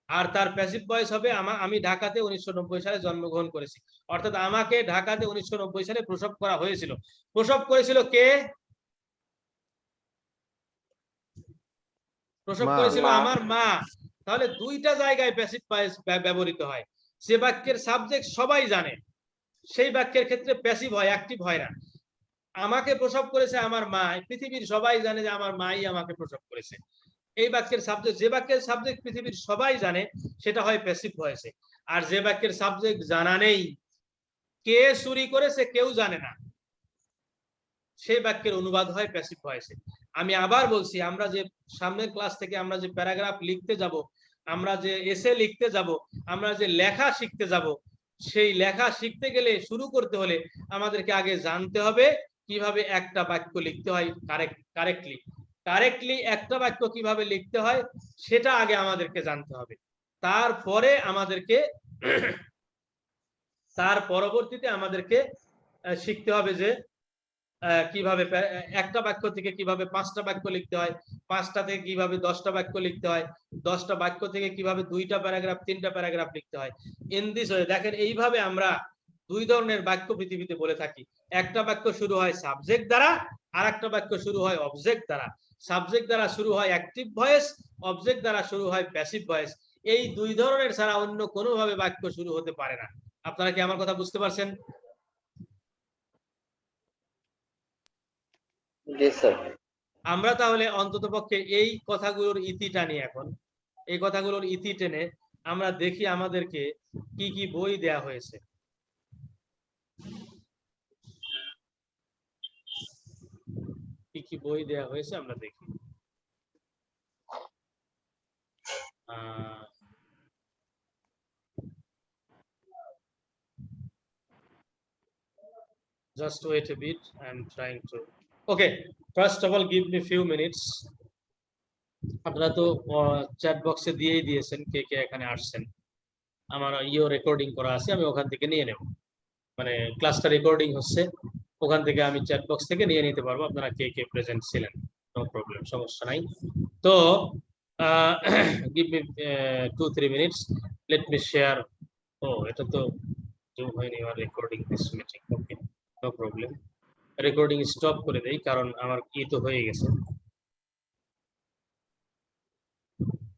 আর তার প্যাসিভ ভয়েস হবে আমি ঢাকাতে 1990 সালে জন্মগ্রহণ করেছি, অর্থাৎ আমাকে ঢাকাতে 1990 সালে প্রসব করা হয়েছিল। প্রসব করেছিল কে? প্রসব মা। করেছিল মা। আমার মা। তাহলে দুইটা জায়গায় প্যাসিভ ভয়েস ব্যবহৃত হয়। যে বাক্যের সাবজেক্ট সবাই জানে সেই বাক্যের ক্ষেত্রে প্যাসিভ হয়, অ্যাক্টিভ হয় না। আমাকে প্রসব করেছে আমার মা, পৃথিবীর সবাই জানে যে আমার মাই আমাকে প্রসব করেছে। এই বাক্যের সাবজেক্ট, যে বাক্যের সাবজেক্ট পৃথিবীর সবাই জানে সেটা হয় প্যাসিভ ভয়েসে। আর যে বাক্যের সাবজেক্ট জানা নেই, কে চুরি করেছে কেউ জানে না, সেই বাক্যের অনুবাদ হয় প্যাসিভ ভয়েসে। আমি আবার বলছি, আমরা যে সামনের ক্লাস থেকে আমরা যে প্যারাগ্রাফ লিখতে যাব, আমরা যে এসে লিখতে যাব, আমরা যে লেখা শিখতে যাব, সেই লেখা শিখতে গেলে, শুরু করতে হলে আমাদেরকে আগে জানতে হবে কিভাবে একটা বাক্য লিখতে হয় কারেক্টলি একটা বাক্য কিভাবে লিখতে হয় সেটা আগে আমাদেরকে জানতে হবে। তারপরে আমাদেরকে তার পরবর্তীতে আমাদেরকে শিখতে হবে যে কিভাবে একটা বাক্য থেকে কিভাবে 5টা বাক্য লিখতে হয়, 5টা থেকে কিভাবে 10টা বাক্য লিখতে হয়, 10টা বাক্য থেকে কিভাবে 2টা প্যারাগ্রাফ 3টা প্যারাগ্রাফ লিখতে হয়। ইন দিস ওয়ে দেখেন, এইভাবে আমরা দুই ধরনের বাক্য পৃথিবীতে বলে থাকি। একটা বাক্য শুরু হয় সাবজেক্ট দ্বারা, আর একটা বাক্য শুরু হয় অবজেক্ট দ্বারা। সাবজেক্ট দ্বারা শুরু হয় অ্যাক্টিভ ভয়েস, অবজেক্ট দ্বারা শুরু হয় প্যাসিভ ভয়েস। এই দুই ধরনের ছাড়া অন্য কোনোভাবে বাক্য শুরু হতে পারে না। আপনারা কি আমার কথা বুঝতে পারছেন? জি স্যার। আমরা তাহলে অন্ততপক্ষে এই কথাগুলোর ইতি টানি। এখন এই কথাগুলোর ইতি টেনে আমরা দেখি আমাদেরকে কি কি বই দেয়া হয়েছে। কি কি বই দেয়া হয়েছে আমরা দেখি। Just wait a bit. I'm trying to. Okay. First of all, give me few minutes. আপনারা তো চ্যাট বক্সে দিয়েই দিয়েছেন কে কে এখানে আসছেন। আমার রেকর্ডিং করা আছে, আমি ওখান থেকে নিয়ে নেব। মানে ক্লাসটা রেকর্ডিং হচ্ছে, ওখান থেকে আমি চ্যাট বক্স থেকে নিয়ে নিতে পারবো আপনারা কে কে প্রেজেন্ট ছিলেন। নো প্রবলেম, সমস্যা নাই। তো give me 2-3 minutes, let me share. ও এটা তো জুম হয়নি, আর recording this meeting. Okay, no problem. Recording stop করে দেই, কারণ আমার তো হয়ে গেছে।